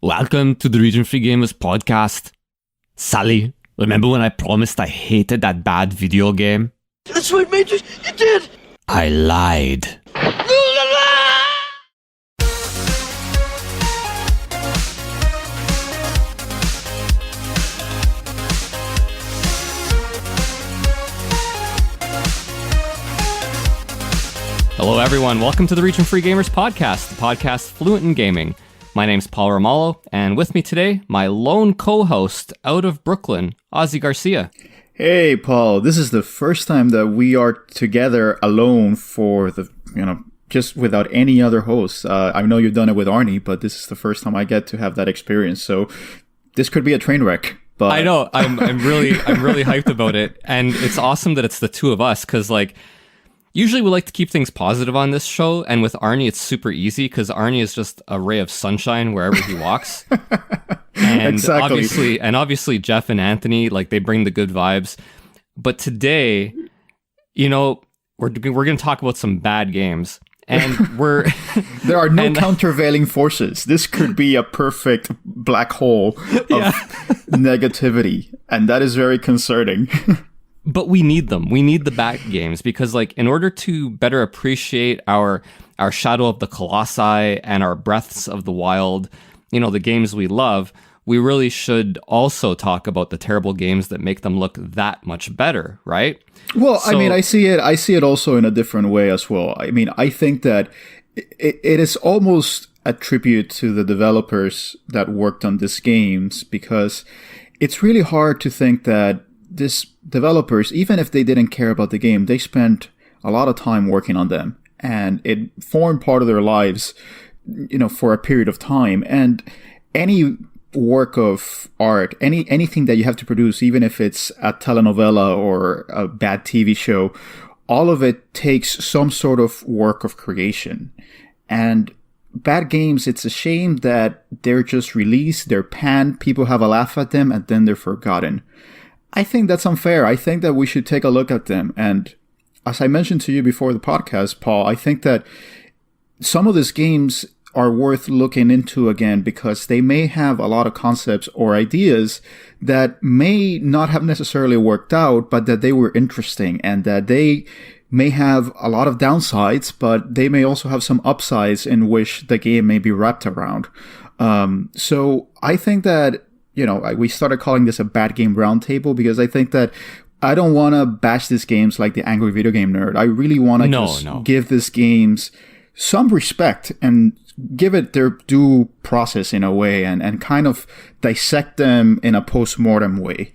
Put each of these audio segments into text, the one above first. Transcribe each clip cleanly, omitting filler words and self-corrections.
Welcome to the Region Free Gamers podcast. Sally, remember when I promised I hated that bad video game? That's right, Major, you did! I lied. Hello everyone, welcome to the Region Free Gamers podcast, the podcast fluent in gaming. My name's Paul Romalo, and with me today, my lone co-host out of Brooklyn, Ozzy Garcia. Hey Paul, this is the first time that we are together alone for just without any other hosts. I know you've done it with Arnie, but this is the first time I get to have that experience, so this could be a train wreck. But I know, I'm really hyped about it, and it's awesome that it's the two of us, because usually we like to keep things positive on this show, and with Arnie, it's super easy because Arnie is just a ray of sunshine wherever he walks. And exactly. obviously Jeff and Anthony, they bring the good vibes. But today, we're going to talk about some bad games, and there are no countervailing forces. This could be a perfect black hole of negativity, and that is very concerning. But we need them. We need the bad games because, in order to better appreciate our Shadow of the Colossi and our Breaths of the Wild, the games we love, we really should also talk about the terrible games that make them look that much better, right? Well, I see it also in a different way as well. I think that it is almost a tribute to the developers that worked on these games, because it's really hard to think that these developers, even if they didn't care about the game, they spent a lot of time working on them, and it formed part of their lives, for a period of time. And any work of art, anything that you have to produce, even if it's a telenovela or a bad TV show, all of it takes some sort of work of creation. And bad games, it's a shame that they're just released, they're panned, people have a laugh at them, and then they're forgotten. I think that's unfair. I think that we should take a look at them. And as I mentioned to you before the podcast, Paul, I think that some of these games are worth looking into again, because they may have a lot of concepts or ideas that may not have necessarily worked out, but that they were interesting, and that they may have a lot of downsides, but they may also have some upsides in which the game may be wrapped around. So I think that we started calling this a bad game roundtable, because I think that I don't want to bash these games like the angry video game nerd. I really want to give these games some respect and give it their due process in a way, and kind of dissect them in a post-mortem way.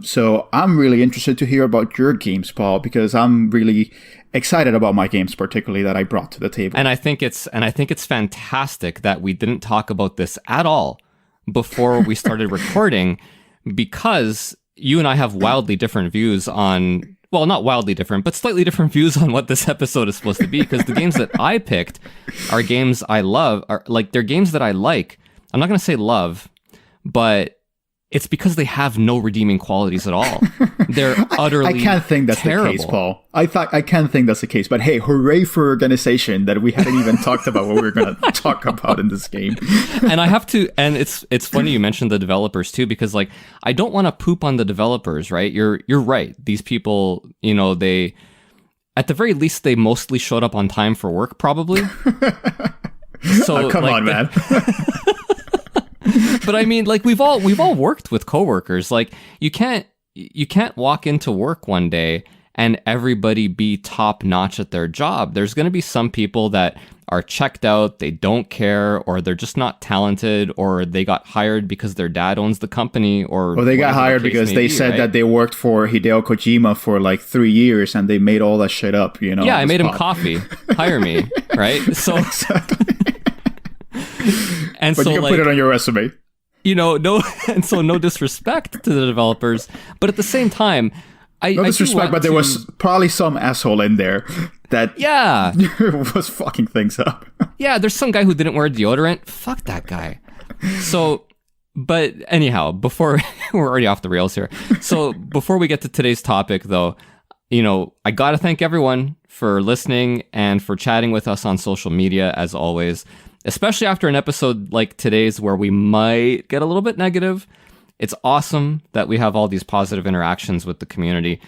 So I'm really interested to hear about your games, Paul, because I'm really excited about my games, particularly that I brought to the table. And I think it's fantastic that we didn't talk about this at all before we started recording, because you and I have wildly different views on, well, not wildly different, but slightly different views on what this episode is supposed to be, because the games that I picked are games I love, they're games that I like. I'm not going to say love, but it's because they have no redeeming qualities at all. They're utterly I can't think that's terrible. The case, Paul. I can't think that's the case. But hey, hooray for organization that we hadn't even talked about what we were going to talk about in this game. And I have to, and it's funny you mentioned the developers too, because I don't want to poop on the developers, right? You're right. These people, they, at the very least, they mostly showed up on time for work, probably. So come on, man. But we've all worked with coworkers. You can't walk into work one day and everybody be top notch at their job. There's going to be some people that are checked out, they don't care, or they're just not talented, or they got hired because their dad owns the company, or they got hired because they said that they worked for Hideo Kojima for 3 years and they made all that shit up, Yeah, I made him coffee. Hire me, right? So exactly. And but so you can put it on your resume. No disrespect to the developers, but at the same time, no disrespect, but there was probably some asshole in there that was fucking things up. Yeah, there's some guy who didn't wear deodorant. Fuck that guy. So, but anyhow, before we're already off the rails here. So before we get to today's topic, though, I gotta thank everyone for listening and for chatting with us on social media, as always, especially after an episode like today's where we might get a little bit negative. It's awesome that we have all these positive interactions with the community.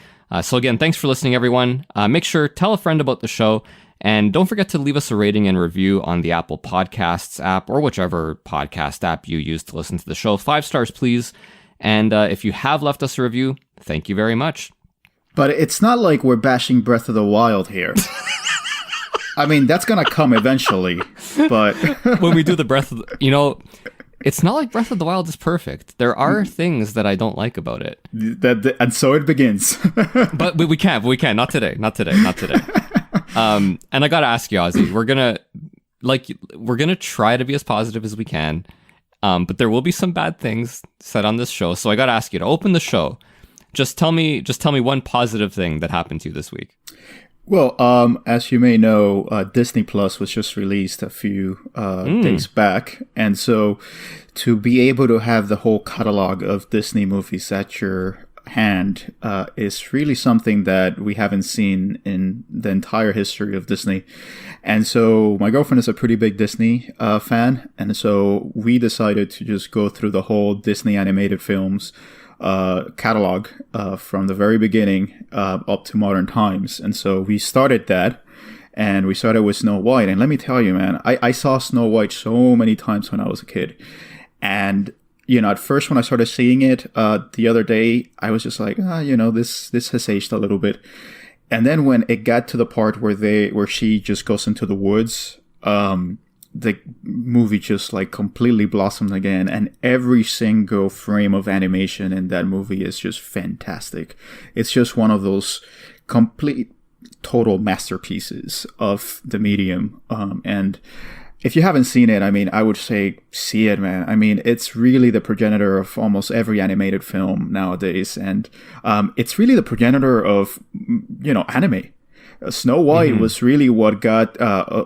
So again, thanks for listening, everyone. Make sure, tell a friend about the show. And don't forget to leave us a rating and review on the Apple Podcasts app or whichever podcast app you use to listen to the show. 5 stars, please. And if you have left us a review, thank you very much. But it's not like we're bashing Breath of the Wild here. I mean, that's going to come eventually, but... When we do the Breath of the... it's not like Breath of the Wild is perfect. There are things that I don't like about it. And so it begins. But we can't. Not today. And I got to ask you, Ozzy, we're going to try to be as positive as we can. But there will be some bad things said on this show. So I got to ask you to open the show. Just tell me one positive thing that happened to you this week. Well, as you may know, Disney Plus was just released a few days back. And so to be able to have the whole catalog of Disney movies at your hand is really something that we haven't seen in the entire history of Disney. And so my girlfriend is a pretty big Disney fan. And so we decided to just go through the whole Disney animated films catalog from the very beginning up to modern times. And so we started that, and we started with Snow White. And let me tell you, man, I saw Snow White so many times when I was a kid. And, at first when I started seeing it the other day, I was just like, this has aged a little bit. And then when it got to the part where she just goes into the woods, the movie just like completely blossomed again, and every single frame of animation in that movie is just fantastic. It's just one of those complete total masterpieces of the medium. And if you haven't seen it, I mean, I would say see it, man. I mean, it's really the progenitor of almost every animated film nowadays, and it's really the progenitor of anime. Snow White was really what got Tsuma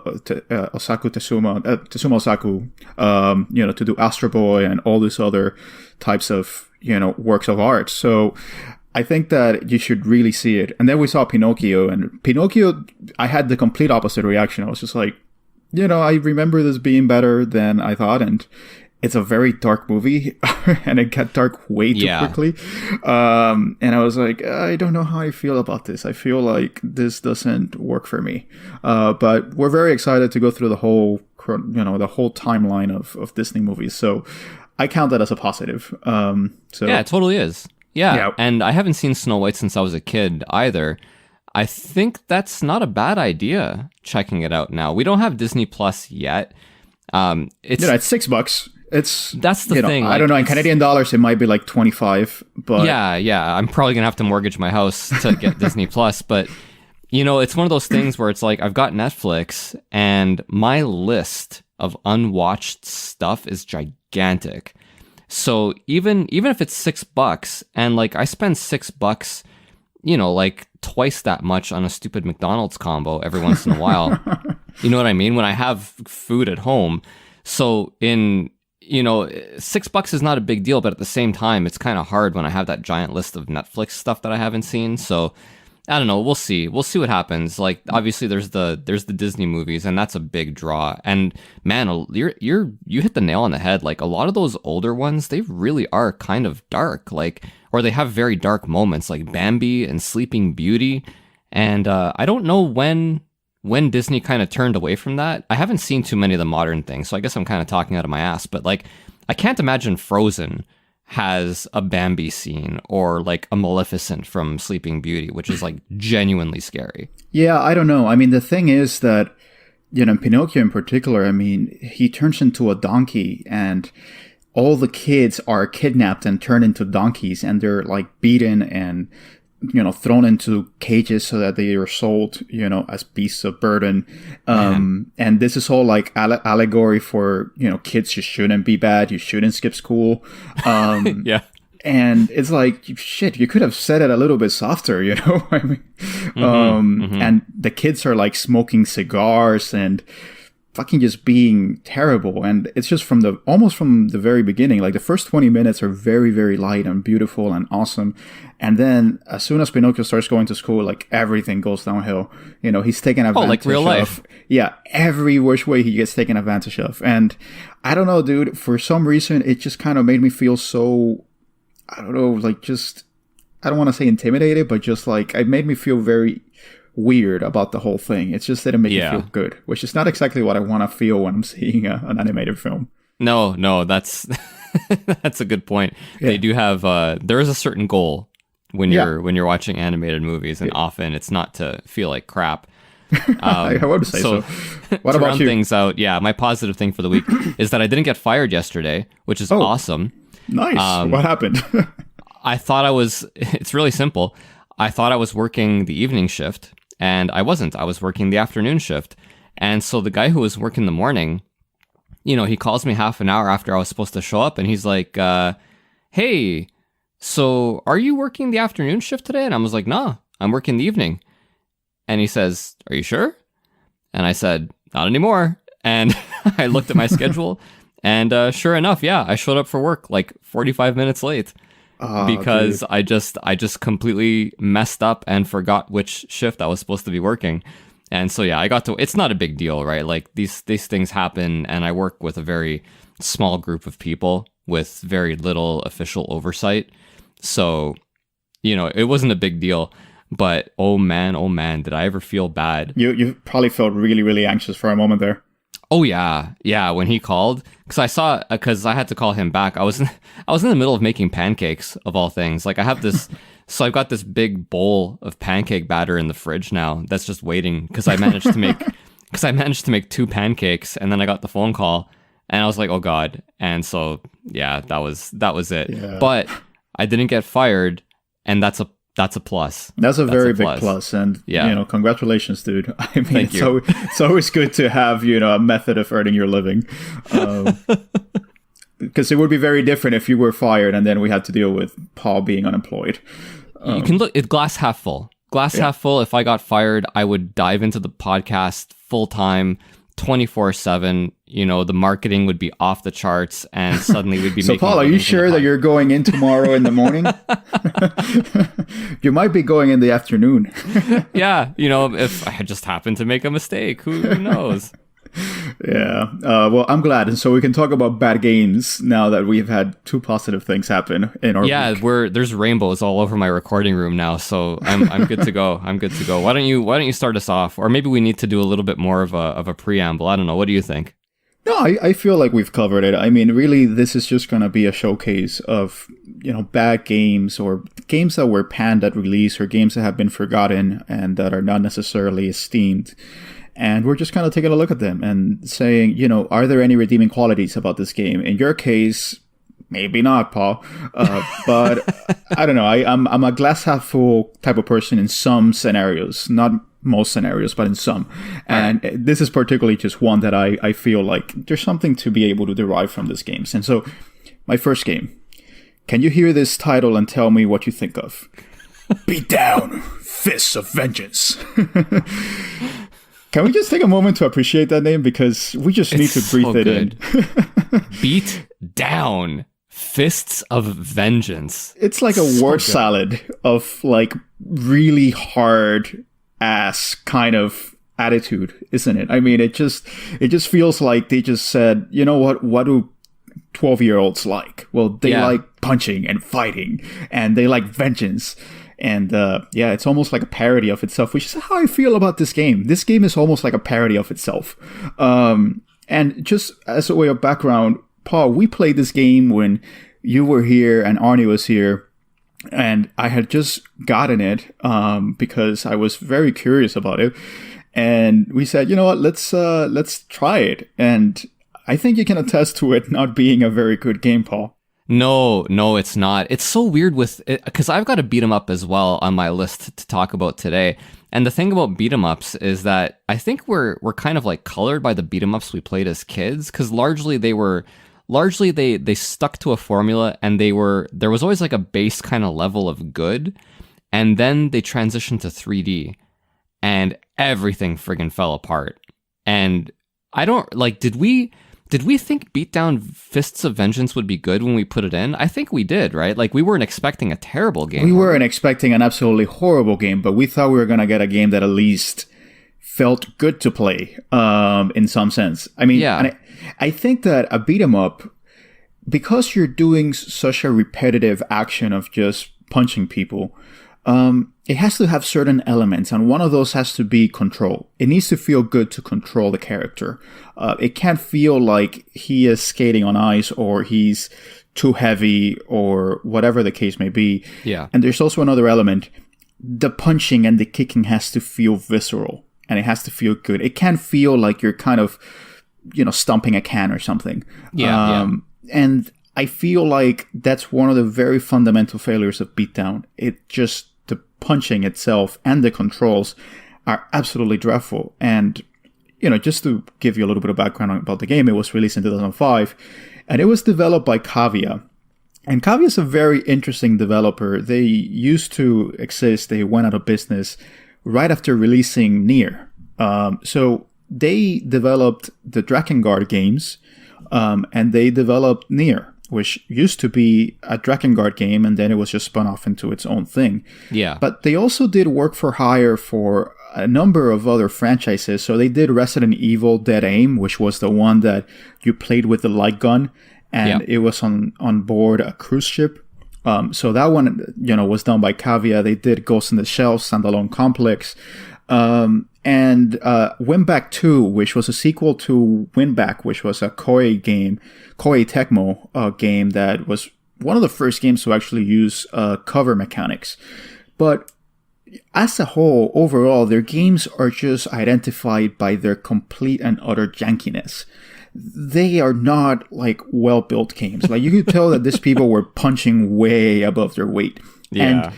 Osaku, to do Astro Boy and all these other types of, works of art. So I think that you should really see it. And then we saw Pinocchio, and Pinocchio, I had the complete opposite reaction. I was just like, I remember this being better than I thought, and it's a very dark movie, and it got dark way too quickly. And I was like, I don't know how I feel about this. I feel like this doesn't work for me. But we're very excited to go through the whole timeline of Disney movies. So I count that as a positive. Yeah, it totally is. Yeah. And I haven't seen Snow White since I was a kid either. I think that's not a bad idea, checking it out now. We don't have Disney Plus yet. It's $6. That's the thing. I don't know. In Canadian dollars, it might be like 25. But yeah. I'm probably gonna have to mortgage my house to get Disney Plus. But it's one of those things where it's like I've got Netflix, and my list of unwatched stuff is gigantic. So even if it's $6, and like I spend $6, like twice that much on a stupid McDonald's combo every once in a while. You know what I mean? When I have food at home. So $6 is not a big deal, but at the same time, it's kind of hard when I have that giant list of Netflix stuff that I haven't seen. So I don't know. We'll see what happens. Like, obviously there's the Disney movies, and that's a big draw. And man, you hit the nail on the head. Like, a lot of those older ones, they really are kind of dark, like, or they have very dark moments, like Bambi and Sleeping Beauty. And I don't know when Disney kind of turned away from that. I haven't seen too many of the modern things, so I guess I'm kind of talking out of my ass. But like, I can't imagine Frozen has a Bambi scene, or like a Maleficent from Sleeping Beauty, which is like genuinely scary. Yeah, I don't know. I mean, the thing is that, Pinocchio in particular, I mean, he turns into a donkey, and all the kids are kidnapped and turned into donkeys, and they're like beaten and thrown into cages so that they are sold, as beasts of burden. And this is all like allegory for, kids just shouldn't be bad. You shouldn't skip school. Yeah. And it's like, shit, you could have said it a little bit softer, I mean, and the kids are like smoking cigars, and fucking just being terrible. And it's just almost from the very beginning. Like the first 20 minutes are very, very light and beautiful and awesome. And then as soon as Pinocchio starts going to school, like everything goes downhill. You know, he's taken advantage like real life. of. Yeah, every which way he gets taken advantage of. And I don't know, dude, for some reason, it just kind of made me feel so, I don't know, like just, I don't want to say intimidated, but just like, it made me feel very weird about the whole thing. It just didn't make me feel good, which is not exactly what I want to feel when I'm seeing an animated film. No, that's that's a good point. They do have there is a certain goal when you're watching animated movies, and often it's not to feel like crap. I would say so. What about you? Things out, my positive thing for the week is that I didn't get fired yesterday, which is awesome. Nice. What happened? I thought it's really simple. I thought I was working the evening shift, and I wasn't. I was working the afternoon shift. And so the guy who was working the morning, you know, he calls me half an hour after I was supposed to show up, and he's like, hey, so are you working the afternoon shift today? And I was like, nah, I'm working the evening. And he says, are you sure? And I said, not anymore. And I looked at my schedule, and sure enough, I showed up for work like 45 minutes late. Because dude. I just completely messed up and forgot which shift I was supposed to be working. And so I got to, it's not a big deal, right? Like these things happen, and I work with a very small group of people with very little official oversight. So, you know, it wasn't a big deal, but oh man, did I ever feel bad. You probably felt really, really anxious for a moment there. Oh yeah, when he called, because I had to call him back. I was in the middle of making pancakes, of all things. Like I have this, so I've got this big bowl of pancake batter in the fridge now that's just waiting because I managed to make 2 pancakes, and then I got the phone call, and I was like, oh god. And so that was it. Yeah. But I didn't get fired, and that's a plus. That's a very big plus. And, you know, congratulations, dude. I mean, Thank you. It's always good to have, you know, a method of earning your living. Because it would be very different if you were fired and then we had to deal with Paul being unemployed. You can look at glass half full. Half full. If I got fired, I would dive into the podcast full time, 24/7. You know, the marketing would be off the charts, and suddenly we'd be. So, making Paul, are you sure that you're going in tomorrow in the morning? You might be going in the afternoon. You know, if I just happened to make a mistake, who knows? Well, I'm glad, and so we can talk about bad games now that we've had 2 positive things happen in our week. There's rainbows all over my recording room now, so I'm good to go. Why don't you start us off, or maybe we need to do a little bit more of a preamble. I don't know. What do you think? No, I feel like we've covered it. I mean, really, this is just going to be a showcase of, you know, bad games or games that were panned at release or games that have been forgotten and that are not necessarily esteemed. And we're just kind of taking a look at them and saying, you know, are there any redeeming qualities about this game? In your case, maybe not, Paul. But I don't know. I'm a glass half full type of person in some scenarios, not most scenarios, but in some. And this is particularly just one that I feel like there's something to be able to derive from this game. And so my first game, can you hear this title and tell me what you think of? Beat Down, Fists of Vengeance. Can we just take a moment to appreciate that name? Because we just need to breathe it in. Beat Down, Fists of Vengeance. It's like a word salad of like really hard ass kind of attitude, isn't it? I mean, it just feels like they just said, you know what do 12-year-olds like? Well, they like punching and fighting, and they like vengeance. And it's almost like a parody of itself, which is how I feel about this game. This game is almost like a parody of itself. And just as a way of background, Paul, we played this game when you were here and Arnie was here. And I had just gotten it because I was very curious about it. And we said, you know what, let's try it. And I think you can attest to it not being a very good game, Paul. No, it's not. It's so weird with it because I've got a beat 'em up as well on my list to talk about today. And the thing about beat 'em ups is that I think we're kind of like colored by the beat 'em ups we played as kids, because largely they stuck to a formula, and there was always like a base kind of level of good, and then they transitioned to 3D, and everything friggin' fell apart. And I don't like. Did we think Beatdown Fists of Vengeance would be good when we put it in? I think we did, right? Like, we weren't expecting a terrible game. We weren't expecting an absolutely horrible game, but we thought we were going to get a game that at least felt good to play, in some sense. I mean, Yeah. and I think that a beat 'em up, because you're doing such a repetitive action of just punching people, it has to have certain elements, and one of those has to be control. It needs to feel good to control the character. It can't feel like he is skating on ice or he's too heavy or whatever the case may be. Yeah. And there's also another element. The punching and the kicking has to feel visceral, and it has to feel good. It can't feel like you're kind of, stomping a can or something. Yeah. And I feel like that's one of the very fundamental failures of Beatdown. The punching itself and the controls are absolutely dreadful. And, just to give you a little bit of background about the game, it was released in 2005, and it was developed by Cavia. And Cavia is a very interesting developer. They used to exist. They went out of business right after releasing Nier. So they developed the Drakengard games, and they developed Nier, which used to be a Drakengard game, and then it was just spun off into its own thing. Yeah. But they also did work for hire for a number of other franchises. So they did Resident Evil Dead Aim, which was the one that you played with the light gun, and it was on board a cruise ship. So that one, was done by Cavia. They did Ghost in the Shell standalone complex. And Winback 2, which was a sequel to Winback, which was a Koei Tecmo game that was one of the first games to actually use cover mechanics. But as a whole, overall, their games are just identified by their complete and utter jankiness. They are not like well-built games. Like, you could tell that these people were punching way above their weight. Yeah.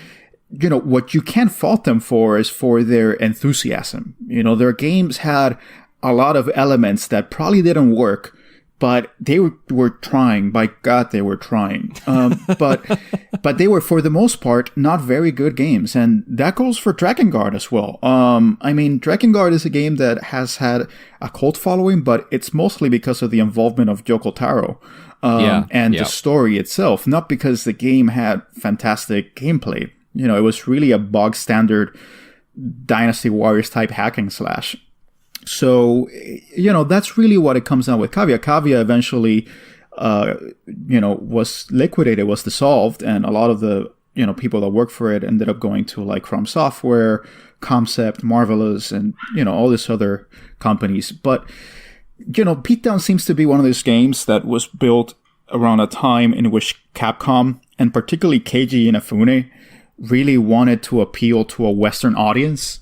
And what you can't fault them for is for their enthusiasm. Their games had a lot of elements that probably didn't work, but they were trying. By God, they were trying. But they were, for the most part, not very good games. And that goes for Drakengard as well. Drakengard is a game that has had a cult following, but it's mostly because of the involvement of Yoko Taro. And the story itself, not because the game had fantastic gameplay. It was really a bog standard Dynasty Warriors type hacking slash. So, that's really what it comes down with Cavia. Cavia eventually, was liquidated, was dissolved, and a lot of the, people that worked for it ended up going to like From Software, Concept, Marvelous, and, all these other companies. But, Beatdown seems to be one of those games that was built around a time in which Capcom, and particularly Keiji Inafune, really wanted to appeal to a Western audience.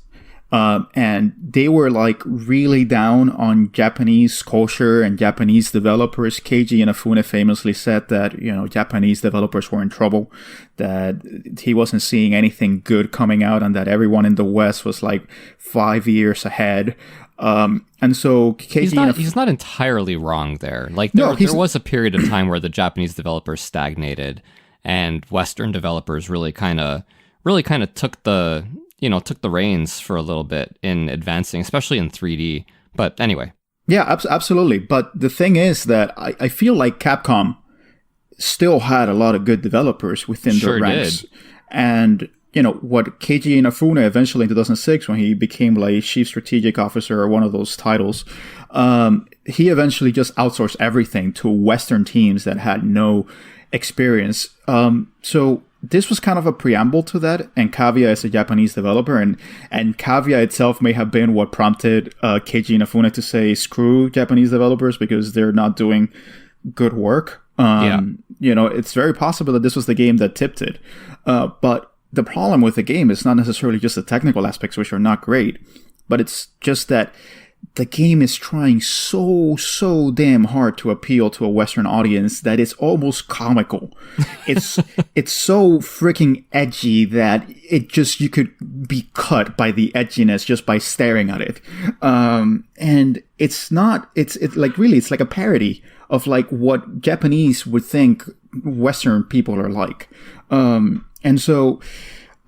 And they were like really down on Japanese culture and Japanese developers. Keiji Inafune famously said that, Japanese developers were in trouble, that he wasn't seeing anything good coming out, and that everyone in the West was like 5 years ahead. And so Keiji he's not entirely wrong there. Like, there was a period of time where the Japanese developers stagnated, and Western developers really kind of took the reins for a little bit in advancing, especially in 3D. But anyway. Yeah, absolutely. But the thing is that I feel like Capcom still had a lot of good developers within their ranks. Did. And, what Keiji Inafune eventually in 2006, when he became like chief strategic officer or one of those titles, he eventually just outsourced everything to Western teams that had no experience. So this was kind of a preamble to that, and Cavia is a Japanese developer, and Cavia itself may have been what prompted Keiji Inafune to say, screw Japanese developers because they're not doing good work. It's very possible that this was the game that tipped it. But the problem with the game is not necessarily just the technical aspects, which are not great, but it's just that the game is trying so damn hard to appeal to a Western audience that it's almost comical. It's so freaking edgy that you could be cut by the edginess just by staring at it. And it's like a parody of like what Japanese would think Western people are like. And so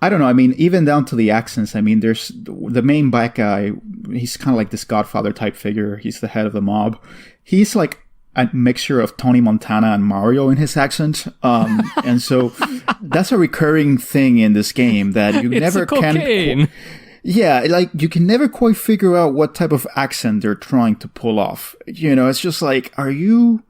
I don't know. I mean, even down to the accents. I mean, there's the main bad guy. He's kind of like this Godfather type figure. He's the head of the mob. He's like a mixture of Tony Montana and Mario in his accent. And so that's a recurring thing in this game that you never can. Yeah, like you can never quite figure out what type of accent they're trying to pull off. You know, it's just like, are you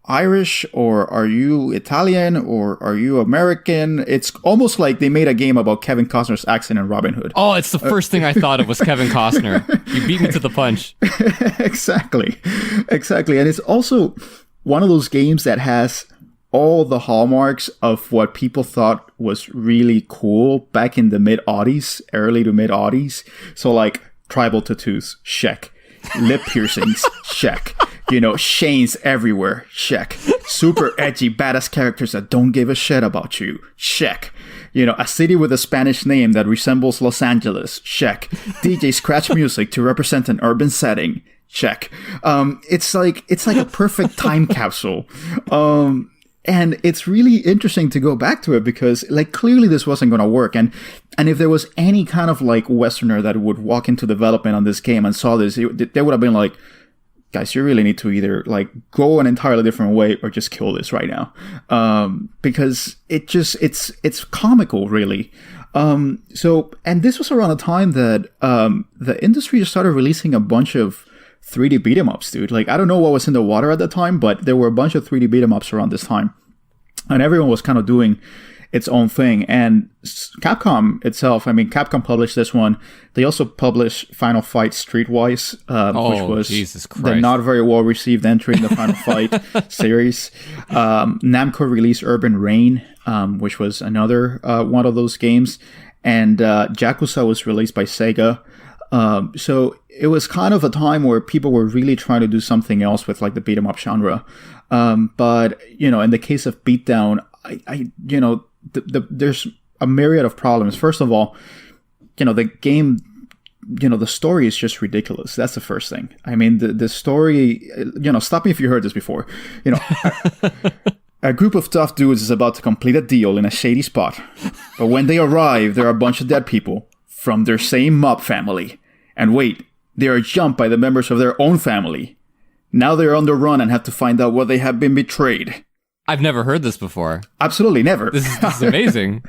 Irish or are you Italian or are you American? It's almost like they made a game about Kevin Costner's accent in Robin Hood. Oh, it's the first thing I thought of was Kevin Costner. You beat me to the punch. Exactly. And it's also one of those games that has all the hallmarks of what people thought was really cool back in the mid-aughties, early to mid-aughties. So like tribal tattoos, check. Lip piercings, check. You know, chains everywhere, check. Super edgy, badass characters that don't give a shit about you, check. You know, a city with a Spanish name that resembles Los Angeles, check. DJ scratch music to represent an urban setting, check. It's like a perfect time capsule. And it's really interesting to go back to it because, like, clearly this wasn't going to work. And if there was any kind of, like, Westerner that would walk into development on this game and saw this, they would have been like, guys, you really need to either, like, go an entirely different way or just kill this right now. Because it's comical, really. And this was around the time that the industry just started releasing a bunch of 3D beat 'em ups, dude. Like, I don't know what was in the water at the time, but there were a bunch of 3D beat 'em ups around this time. And everyone was kind of doing its own thing. And Capcom itself, I mean, Capcom published this one. They also published Final Fight Streetwise, which was the not very well received entry in the Final Fight series. Namco released Urban Reign, which was another one of those games. And Yakuza was released by Sega. So it was kind of a time where people were really trying to do something else with like the beat 'em up genre. But, you know, in the case of Beatdown, there's a myriad of problems. First of all, you know, the game, you know, the story is just ridiculous. That's the first thing. I mean, the story, you know, stop me if you heard this before. You know, a group of tough dudes is about to complete a deal in a shady spot. But when they arrive, there are a bunch of dead people from their same mob family. And wait, they are jumped by the members of their own family. Now they're on the run and have to find out what they have been betrayed. I've never heard this before. Absolutely never. This is amazing.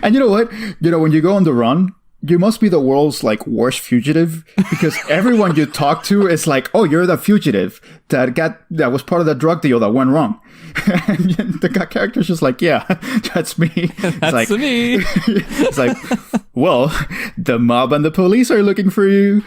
And you know what? You know, when you go on the run, you must be the world's like worst fugitive because everyone you talk to is like, oh, you're the fugitive that was part of the drug deal that went wrong. And the character's just like, yeah, that's me. That's me. It's like, well, the mob and the police are looking for you.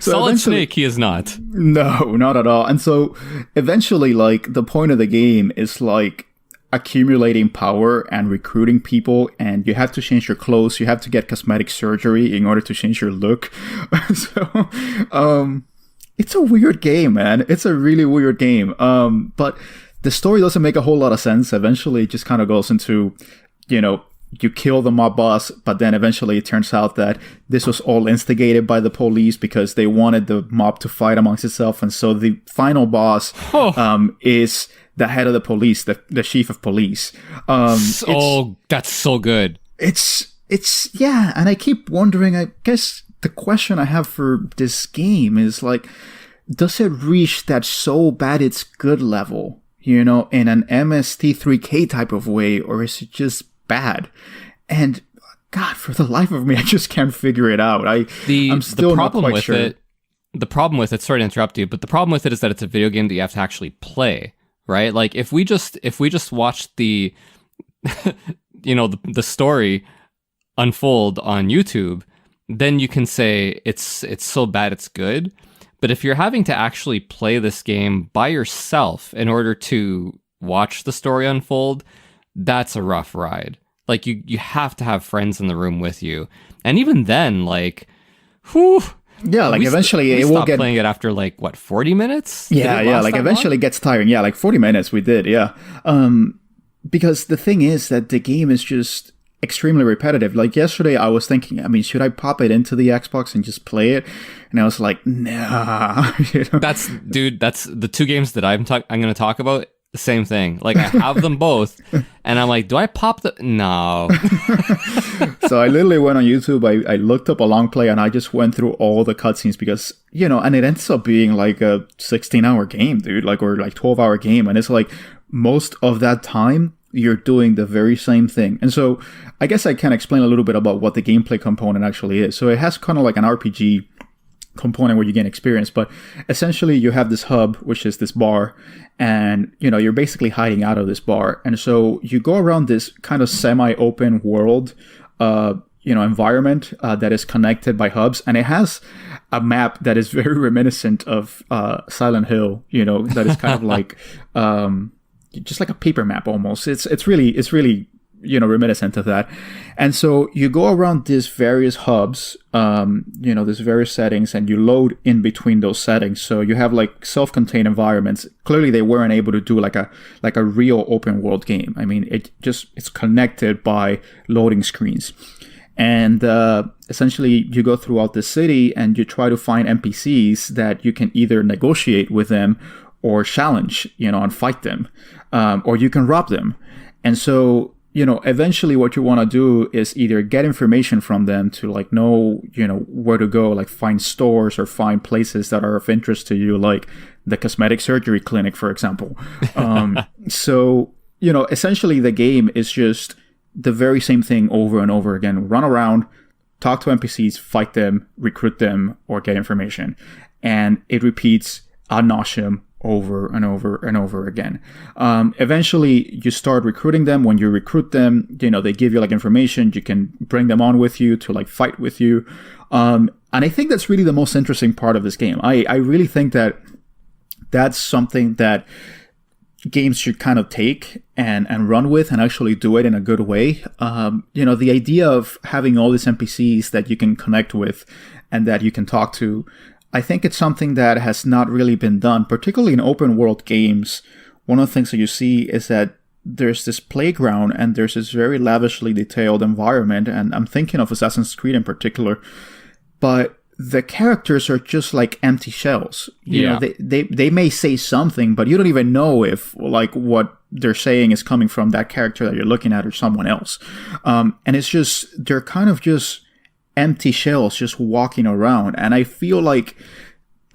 Solid Snake, he is not. No, not at all. And so eventually, like, the point of the game is like accumulating power and recruiting people, and you have to change your clothes. You have to get cosmetic surgery in order to change your look. So, it's a weird game, man. It's a really weird game. But the story doesn't make a whole lot of sense. Eventually, it just kind of goes into, you know, you kill the mob boss, but then eventually it turns out that this was all instigated by the police because they wanted the mob to fight amongst itself. And so the final boss is the head of the police, the chief of police. That's so good. It's yeah. And I keep wondering, I guess the question I have for this game is like, does it reach that so bad it's good level, you know, in an MST3K type of way, or is it just bad? And God, for the life of me, I just can't figure it out. I'm still not quite sure. The problem with it, sorry to interrupt you, but the problem with it is that it's a video game that you have to actually play, right? Like if we just watch the, you know, the story unfold on YouTube, then you can say it's so bad it's good. But if you're having to actually play this game by yourself in order to watch the story unfold, that's a rough ride. Like you have to have friends in the room with you. And even then, like, whew. Yeah, like eventually it will get playing it after like what, 40 minutes? Yeah, like eventually it gets tiring. Yeah, like 40 minutes we did, yeah. Because the thing is that the game is just extremely repetitive. Like yesterday I was thinking, I mean, should I pop it into the Xbox and just play it? And I was like, nah. You know? That's the two games that I'm going to talk about Same thing. Like, I have them both, and I'm like, do I pop the... No. So I literally went on YouTube, I looked up a long play, and I just went through all the cutscenes because, you know, and it ends up being like a 16-hour game, dude, like, or like 12-hour game. And it's like most of that time, you're doing the very same thing. And so I guess I can explain a little bit about what the gameplay component actually is. So it has kind of like an RPG component where you gain experience, but essentially you have this hub, which is this bar, and you know, you're basically hiding out of this bar. And so you go around this kind of semi-open world environment that is connected by hubs, and it has a map that is very reminiscent of Silent Hill, you know, that is kind of like just like a paper map almost. It's really you know, reminiscent of that. And so you go around these various hubs, these various settings, and you load in between those settings. So you have like self-contained environments. Clearly they weren't able to do like a real open world game. I mean, it's connected by loading screens. And essentially you go throughout the city and you try to find NPCs that you can either negotiate with them or challenge, you know, and fight them, or you can rob them. And so, you know, eventually what you want to do is either get information from them to like know, you know, where to go, like find stores or find places that are of interest to you, like the cosmetic surgery clinic, for example. So, you know, essentially the game is just the very same thing over and over again. Run around, talk to NPCs, fight them, recruit them, or get information. And it repeats ad nauseum over and over and over again. Eventually you start recruiting them. When you recruit them, you know, they give you like information. You can bring them on with you to like fight with you. And I think that's really the most interesting part of this game. I really think that that's something that games should kind of take and run with and actually do it in a good way. You know, the idea of having all these NPCs that you can connect with and that you can talk to, I think it's something that has not really been done, particularly in open world games. One of the things that you see is that there's this playground and there's this very lavishly detailed environment. And I'm thinking of Assassin's Creed in particular, but the characters are just like empty shells. You know, they may say something, but you don't even know if like what they're saying is coming from that character that you're looking at or someone else. And it's just, they're kind of just empty shells just walking around. And I feel like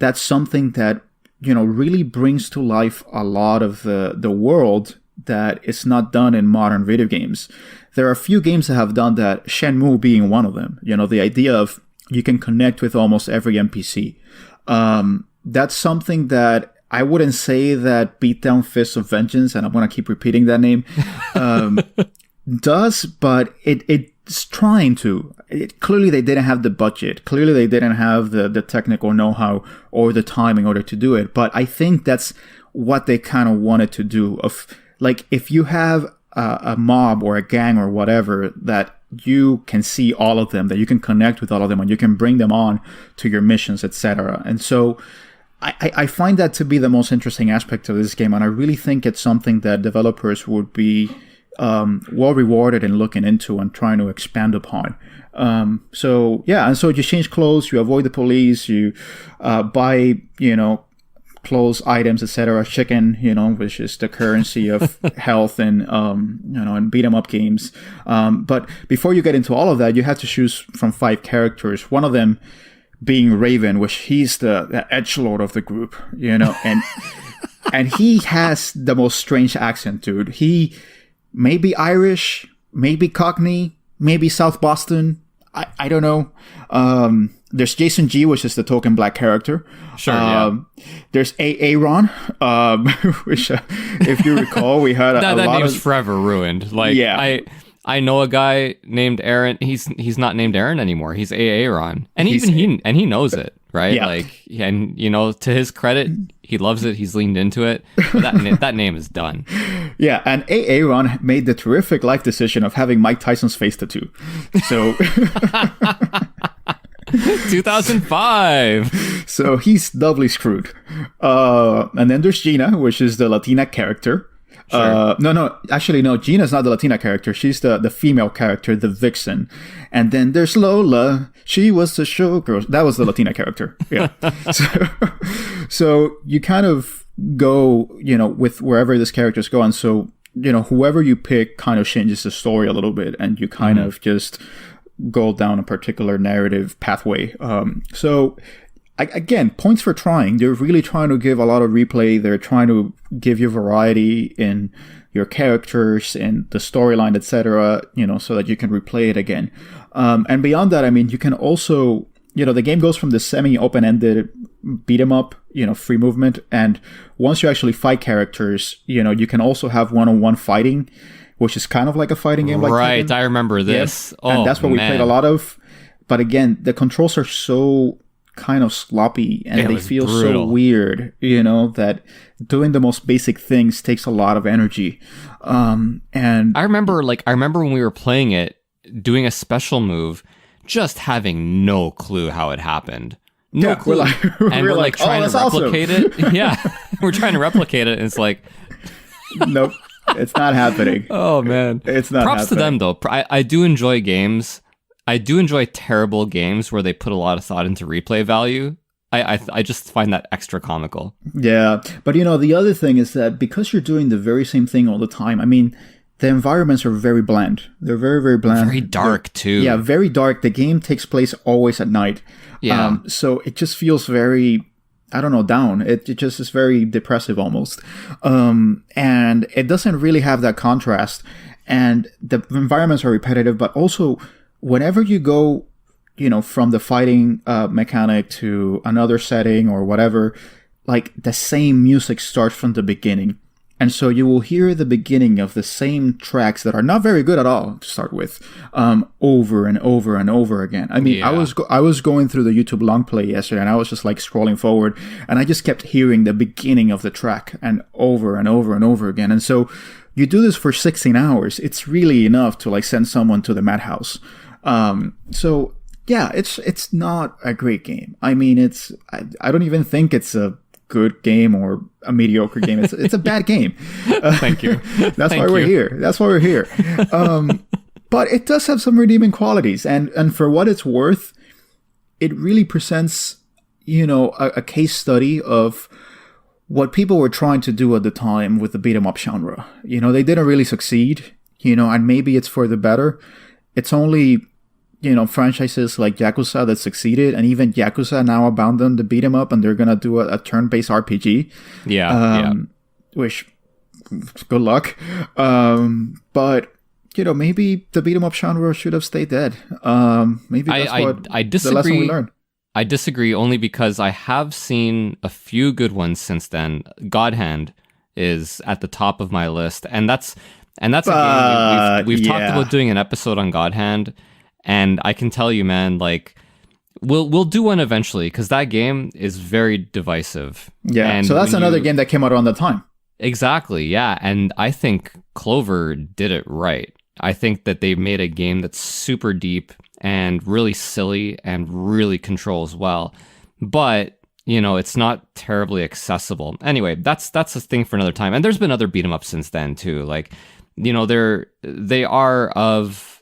that's something that, you know, really brings to life a lot of the world that is not done in modern video games. There are a few games that have done that, Shenmue being one of them. You know, the idea of you can connect with almost every NPC. That's something that I wouldn't say that Beatdown Fist of Vengeance, and I'm going to keep repeating that name, does, but it's trying to. Clearly, they didn't have the budget. Clearly, they didn't have the technical know-how or the time in order to do it. But I think that's what they kind of wanted to do. Of like, if you have a mob or a gang or whatever that you can see all of them, that you can connect with all of them, and you can bring them on to your missions, etc. And so I find that to be the most interesting aspect of this game, and I really think it's something that developers would be well rewarded in looking into and trying to expand upon. So yeah, and so you change clothes, you avoid the police, you buy, you know, clothes, items, etc. Chicken, you know, which is the currency of health and you know, and beat 'em up games. But before you get into all of that, you have to choose from 5 characters. One of them being Raven, which he's the edgelord of the group, you know, and and he has the most strange accent, dude. He may be Irish, maybe Cockney, maybe South Boston. I don't know. There's Jason G, which is the token black character. Sure. Yeah. There's Aaron, which, if you recall, we had that lot name's of forever ruined. Like, yeah. I know a guy named Aaron. He's not named Aaron anymore. He's Aaron, and he knows it, right? Yeah. Like, and you know, to his credit, he loves it. He's leaned into it. But that name is done. Yeah, and Aaron made the terrific life decision of having Mike Tyson's face tattoo. So 2005. So he's doubly screwed. And then there's Gina, which is the Latina character. Sure. No, Gina's not the Latina character. She's the female character, the vixen. And then there's Lola. She was the showgirl. That was the Latina character. Yeah. So you kind of, go, with wherever this character's going. So, whoever you pick kind of changes the story a little bit, and you kind of just go down a particular narrative pathway. So again, points for trying. They're really trying to give a lot of replay. They're trying to give you variety in your characters and the storyline, etc., so that you can replay it again. And beyond that, I mean, you can also, the game goes from the semi-open-ended beat 'em up, free movement, and once you actually fight characters, you can also have one-on-one fighting, which is kind of like a fighting game. Right, Tekken. I remember this. Yeah. And that's what we played a lot of. But again, the controls are so kind of sloppy, and they feel so weird, that doing the most basic things takes a lot of energy. And I remember when we were playing it, doing a special move, just having no clue how it happened. No clue. And we're like trying to replicate it. Yeah. We're trying to replicate it, and it's like nope. It's not happening. Oh man. It's not Props happening. to them though. I do enjoy games. I do enjoy terrible games where they put a lot of thought into replay value. I just find that extra comical. Yeah. But the other thing is that because you're doing the very same thing all the time, I mean, the environments are very bland. They're very, very bland. Very dark too. Yeah, very dark. The game takes place always at night. Yeah. So it just feels very, I don't know, down. It just is very depressive almost. And it doesn't really have that contrast. And the environments are repetitive, but also whenever you go, from the fighting mechanic to another setting or whatever, like the same music starts from the beginning. And so you will hear the beginning of the same tracks that are not very good at all to start with, over and over and over again. I mean, Yeah. I was going through the YouTube long play yesterday, and I was just like scrolling forward, and I just kept hearing the beginning of the track and over and over and over again. And so you do this for 16 hours. It's really enough to like send someone to the madhouse. So yeah, it's not a great game. I mean, I don't even think it's a good game or a mediocre game. It's a bad game. Thank you. That's why we're here. That's why we're here. But it does have some redeeming qualities, and for what it's worth, it really presents, a case study of what people were trying to do at the time with the beat 'em up genre. They didn't really succeed, and maybe it's for the better. It's only, franchises like Yakuza that succeeded, and even Yakuza now abandoned the beat 'em up, and they're gonna do a turn-based RPG. Yeah. Which, good luck. But maybe the beat 'em up genre should have stayed dead. Maybe that's I the disagree. lesson we learned. I disagree only because I have seen a few good ones since then. God Hand is at the top of my list, and that's a game we've talked about doing an episode on God Hand, and I can tell you, man, like we'll do one eventually because that game is very divisive. Yeah, and so that's another game that came out around that time. Exactly, yeah, and I think Clover did it right. I think that they made a game that's super deep and really silly and really controls well, but it's not terribly accessible. Anyway, that's a thing for another time. And there's been other beat 'em ups since then too. Like, they are of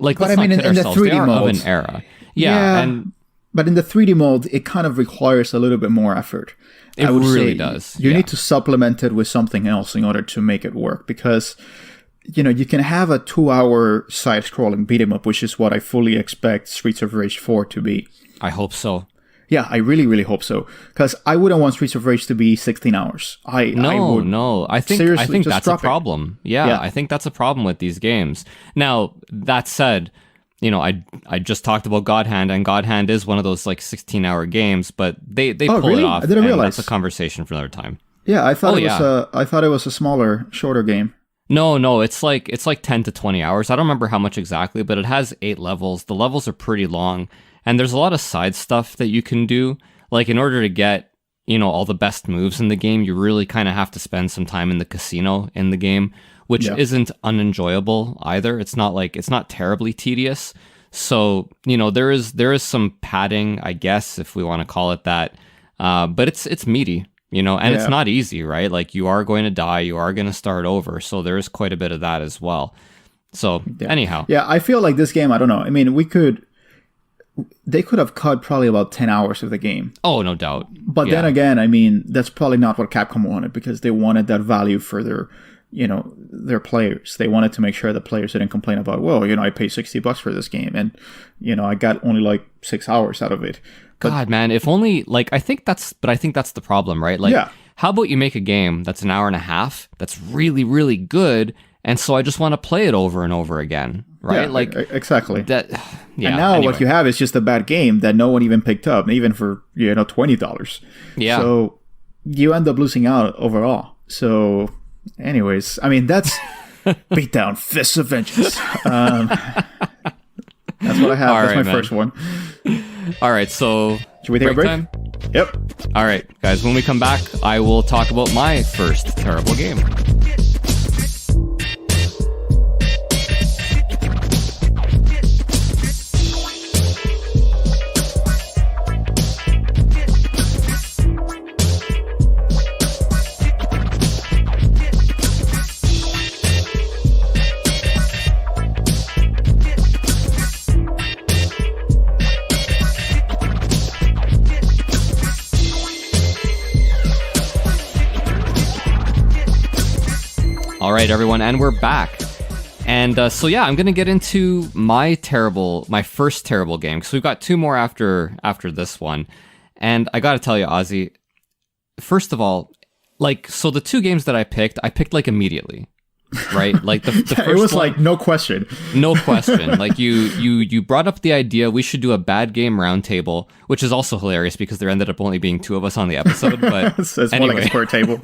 like. But let's I mean, not kid in the ourselves, 3D they are mode, of an era. Yeah, and but in the 3D mode, it kind of requires a little bit more effort. it really does. You need to supplement it with something else in order to make it work, because you can have a 2-hour side-scrolling beat 'em up, which is what I fully expect Streets of Rage 4 to be. I hope so. Yeah, I really, really hope so, because I wouldn't want Streets of Rage to be 16 hours. I think that's a problem. Yeah, I think that's a problem with these games. Now, that said, I just talked about God Hand, and God Hand is one of those like 16-hour games, but they pull really? it off. I didn't realize. That's a conversation for another time. Yeah, I thought it was a smaller, shorter game. No, it's like 10 to 20 hours. I don't remember how much exactly, but it has 8 levels. The levels are pretty long, and there's a lot of side stuff that you can do. Like, in order to get, all the best moves in the game, you really kind of have to spend some time in the casino in the game, which isn't unenjoyable either. It's not terribly tedious. So, there is some padding, I guess, if we want to call it that. But it's meaty. And it's not easy, right? Like, you are going to die, you are going to start over. So there is quite a bit of that as well. So anyhow. Yeah, I feel like this game, I don't know. I mean, we could they could have cut probably about 10 hours of the game. Oh, no doubt. But then again, I mean, that's probably not what Capcom wanted, because they wanted that value for their players. They wanted to make sure the players didn't complain about, well, I paid $60 for this game and, I got only like 6 hours out of it. But, God, man, if only, like, I think that's the problem, right? Like, how about you make a game that's an hour and a half that's really, really good, and so I just want to play it over and over again, right? Yeah, like, exactly. That, yeah. And now anyway. what you have is just a bad game that no one even picked up, even for, $20. Yeah. So you end up losing out overall. So anyways, I mean, that's Beatdown, Fists of Vengeance. That's what I have. That's my first one. All right, so should we take a break? Time? Yep. All right, guys, when we come back, I will talk about my first terrible game. All right, everyone, and we're back. And I'm going to get into my first terrible game, because we've got two more after this one. And I got to tell you, Ozzy, first of all, so the two games that I picked like immediately, right? Like the first it was one, like no question. No question. Like you brought up the idea we should do a bad game roundtable, which is also hilarious because there ended up only being two of us on the episode. But it's anyway. more like a square table.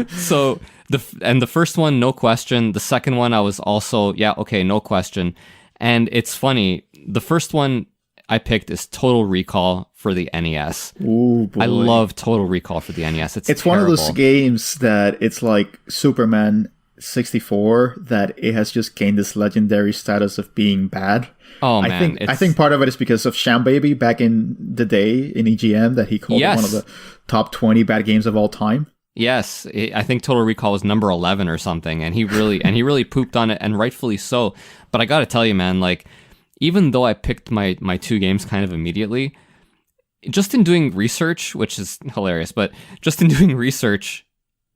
So the first one, no question. The second one, I was also no question. And it's funny. The first one I picked is Total Recall for the NES. Ooh, boy. I love Total Recall for the NES. It's one of those games that it's like Superman 64, that it has just gained this legendary status of being bad. Oh man, I think part of it is because of Sham Baby back in the day in EGM, that he called it one of the top 20 bad games of all time. Yes, I think Total Recall was number 11 or something, and he really pooped on it, and rightfully so. But I got to tell you, man, like, even though I picked my two games kind of immediately, just in doing research, which is hilarious, but just in doing research,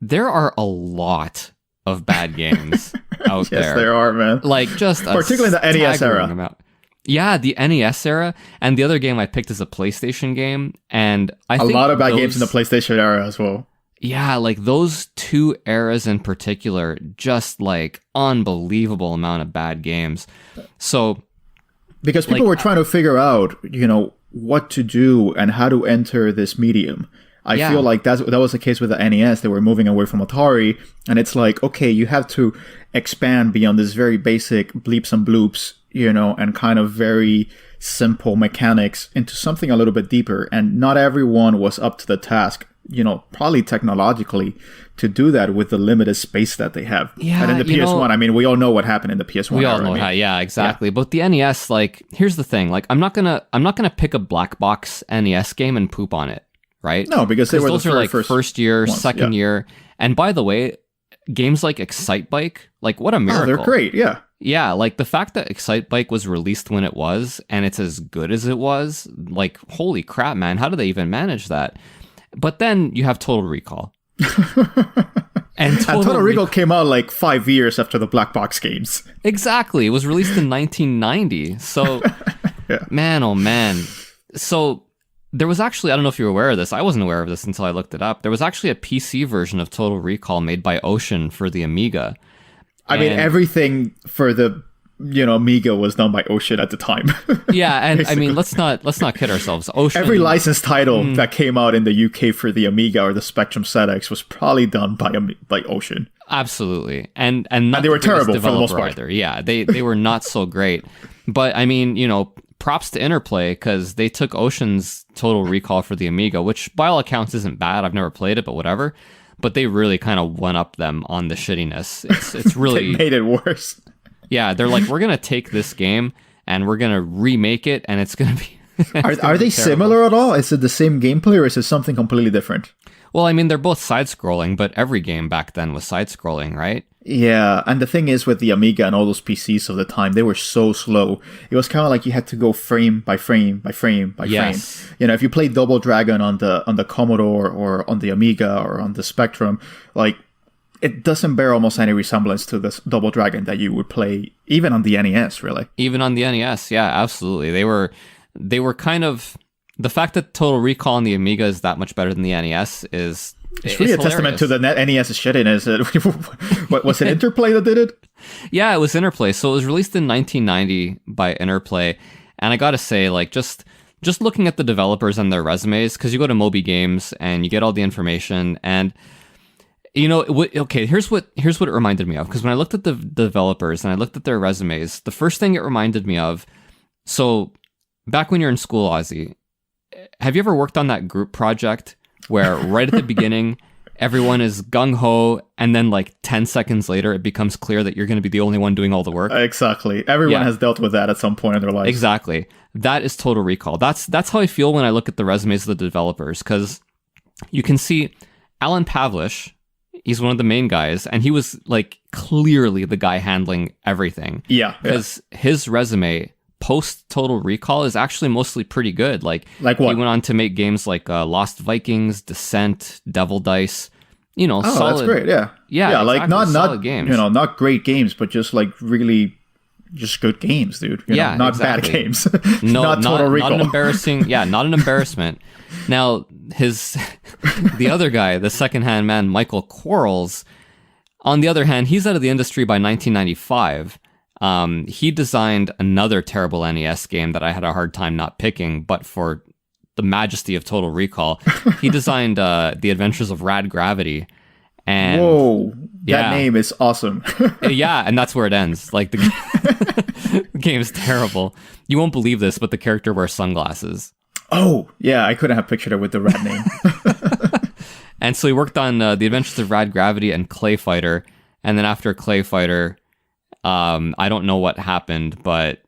there are a lot of bad games out there. Yes, there are, man. Like, just particularly the NES era. Amount. Yeah, the NES era, and the other game I picked is a PlayStation game, and I think a lot of bad games in the PlayStation era as well. Yeah, like those two eras in particular, just like unbelievable amount of bad games. So, because people were trying to figure out, what to do and how to enter this medium. I feel like that was the case with the NES. They were moving away from Atari, and it's like, okay, you have to expand beyond this very basic bleeps and bloops, and kind of very simple mechanics into something a little bit deeper. And not everyone was up to the task, probably technologically, to do that with the limited space that they have. Yeah, and in the PS1, I mean, we all know what happened in the PS1. We all know how. Yeah, exactly. Yeah. But the NES, like, here's the thing: like, I'm not gonna pick a black box NES game and poop on it, right? No, because those are like first year, second year, and by the way, games like Excite Bike, like, what a miracle! Oh, they're great. Yeah. Yeah, like the fact that Excite Bike was released when it was, and it's as good as it was, like, holy crap, man! How do they even manage that? But then you have Total Recall. and Total Recall came out like 5 years after the black box games. Exactly. It was released in 1990. So, man, oh man. So there was actually, I don't know if you were aware of this. I wasn't aware of this until I looked it up. There was actually a PC version of Total Recall made by Ocean for the Amiga. I mean, everything for the Amiga was done by Ocean at the time. Yeah, and I mean, let's not kid ourselves. Ocean. Every licensed title that came out in the UK for the Amiga or the Spectrum ZX was probably done by Ocean. Absolutely, and they were terrible for the most part. Either. Yeah, they were not so great. But I mean, props to Interplay, because they took Ocean's Total Recall for the Amiga, which by all accounts isn't bad. I've never played it, but whatever. But they really kind of one up them on the shittiness. It's really they made it worse. Yeah, they're like, we're going to take this game and we're going to remake it, and it's going to be... Are they similar at all? Is it the same gameplay, or is it something completely different? Well, I mean, they're both side-scrolling, but every game back then was side-scrolling, right? Yeah, and the thing is with the Amiga and all those PCs of the time, they were so slow. It was kind of like you had to go frame by frame by frame by Yes. frame. You know, if you played Double Dragon on the Commodore or on the Amiga or on the Spectrum, like it doesn't bear almost any resemblance to this Double Dragon that you would play even on the NES, really. Even on the NES, yeah, absolutely. They were kind of, the fact that Total Recall on the Amiga is that much better than the NES is It's really a testament to the NES's shittiness. What was it, Interplay that did it? Yeah, it was Interplay. So it was released in 1990 by Interplay, and I gotta say, like, just looking at the developers and their resumes, because you go to Moby Games and you get all the information, and you know, okay, here's what it reminded me of. Because when I looked at the developers and I looked at their resumes, the first thing it reminded me of. So back when you're in school, Ozzy, have you ever worked on that group project where right at the beginning, everyone is gung-ho, and then like 10 seconds later, it becomes clear that you're going to be the only one doing all the work? Exactly. Everyone has dealt with that at some point in their life. Exactly. That is Total Recall. That's how I feel when I look at the resumes of the developers, because you can see Alan Pavlish, he's one of the main guys, and he was like clearly the guy handling everything. Yeah. Because his resume post Total Recall is actually mostly pretty good. Like what? He went on to make games like Lost Vikings, Descent, Devil Dice. You know, Oh, solid. that's great. Yeah. Yeah, like exactly, not solid games. you know, not great games, but just like really just good games, dude. You know, not exactly. bad games. No, not Total Recall. Not an embarrassing. Yeah, not an embarrassment. Now, the other guy, the secondhand man, Michael Quarles, on the other hand, he's out of the industry by 1995. He designed another terrible NES game that I had a hard time not picking, but for the majesty of Total Recall, he designed The Adventures of Rad Gravity. And whoa, that name is awesome. yeah, and that's where it ends. Like the game is terrible. You won't believe this, but the character wears sunglasses. Oh, yeah, I couldn't have pictured it with the rat name. And so he worked on The Adventures of Rad Gravity and Clay Fighter. And then after Clay Fighter, I don't know what happened, but,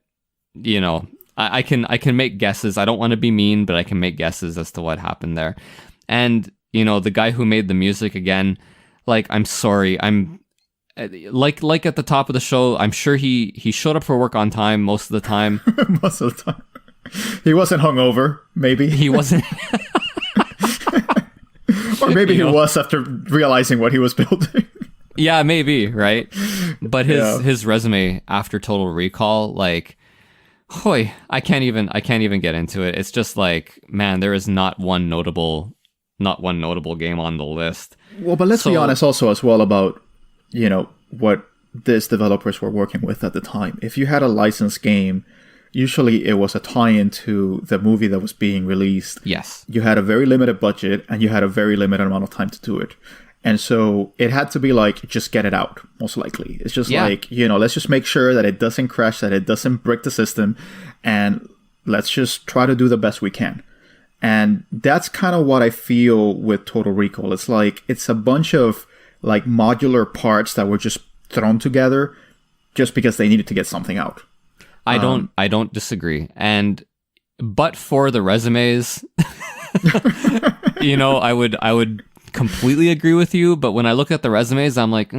you know, I can make guesses. I don't want to be mean, but I can make guesses as to what happened there. And, you know, the guy who made the music, again, like, I'm sorry, I'm... Like at the top of the show, I'm sure he showed up for work on time most of the time. Most of the time. He wasn't hungover, maybe. He wasn't... Or maybe he was after realizing what he was building. Yeah, maybe, right? But his resume after Total Recall, like, hoy, I can't even get into it. It's just like, man, there is not one notable game on the list. Well, but let's be honest also as well about, you know, what these developers were working with at the time. If you had a licensed game, usually it was a tie-in to the movie that was being released. Yes. You had a very limited budget and you had a very limited amount of time to do it. And so it had to be like, just get it out, most likely. It's just like, you know, let's just make sure that it doesn't crash, that it doesn't break the system, and let's just try to do the best we can. And that's kind of what I feel with Total Recall. It's like, it's a bunch of like modular parts that were just thrown together just because they needed to get something out. I don't disagree. And but for the resumes, you know, I would completely agree with you, but when I look at the resumes, I'm like,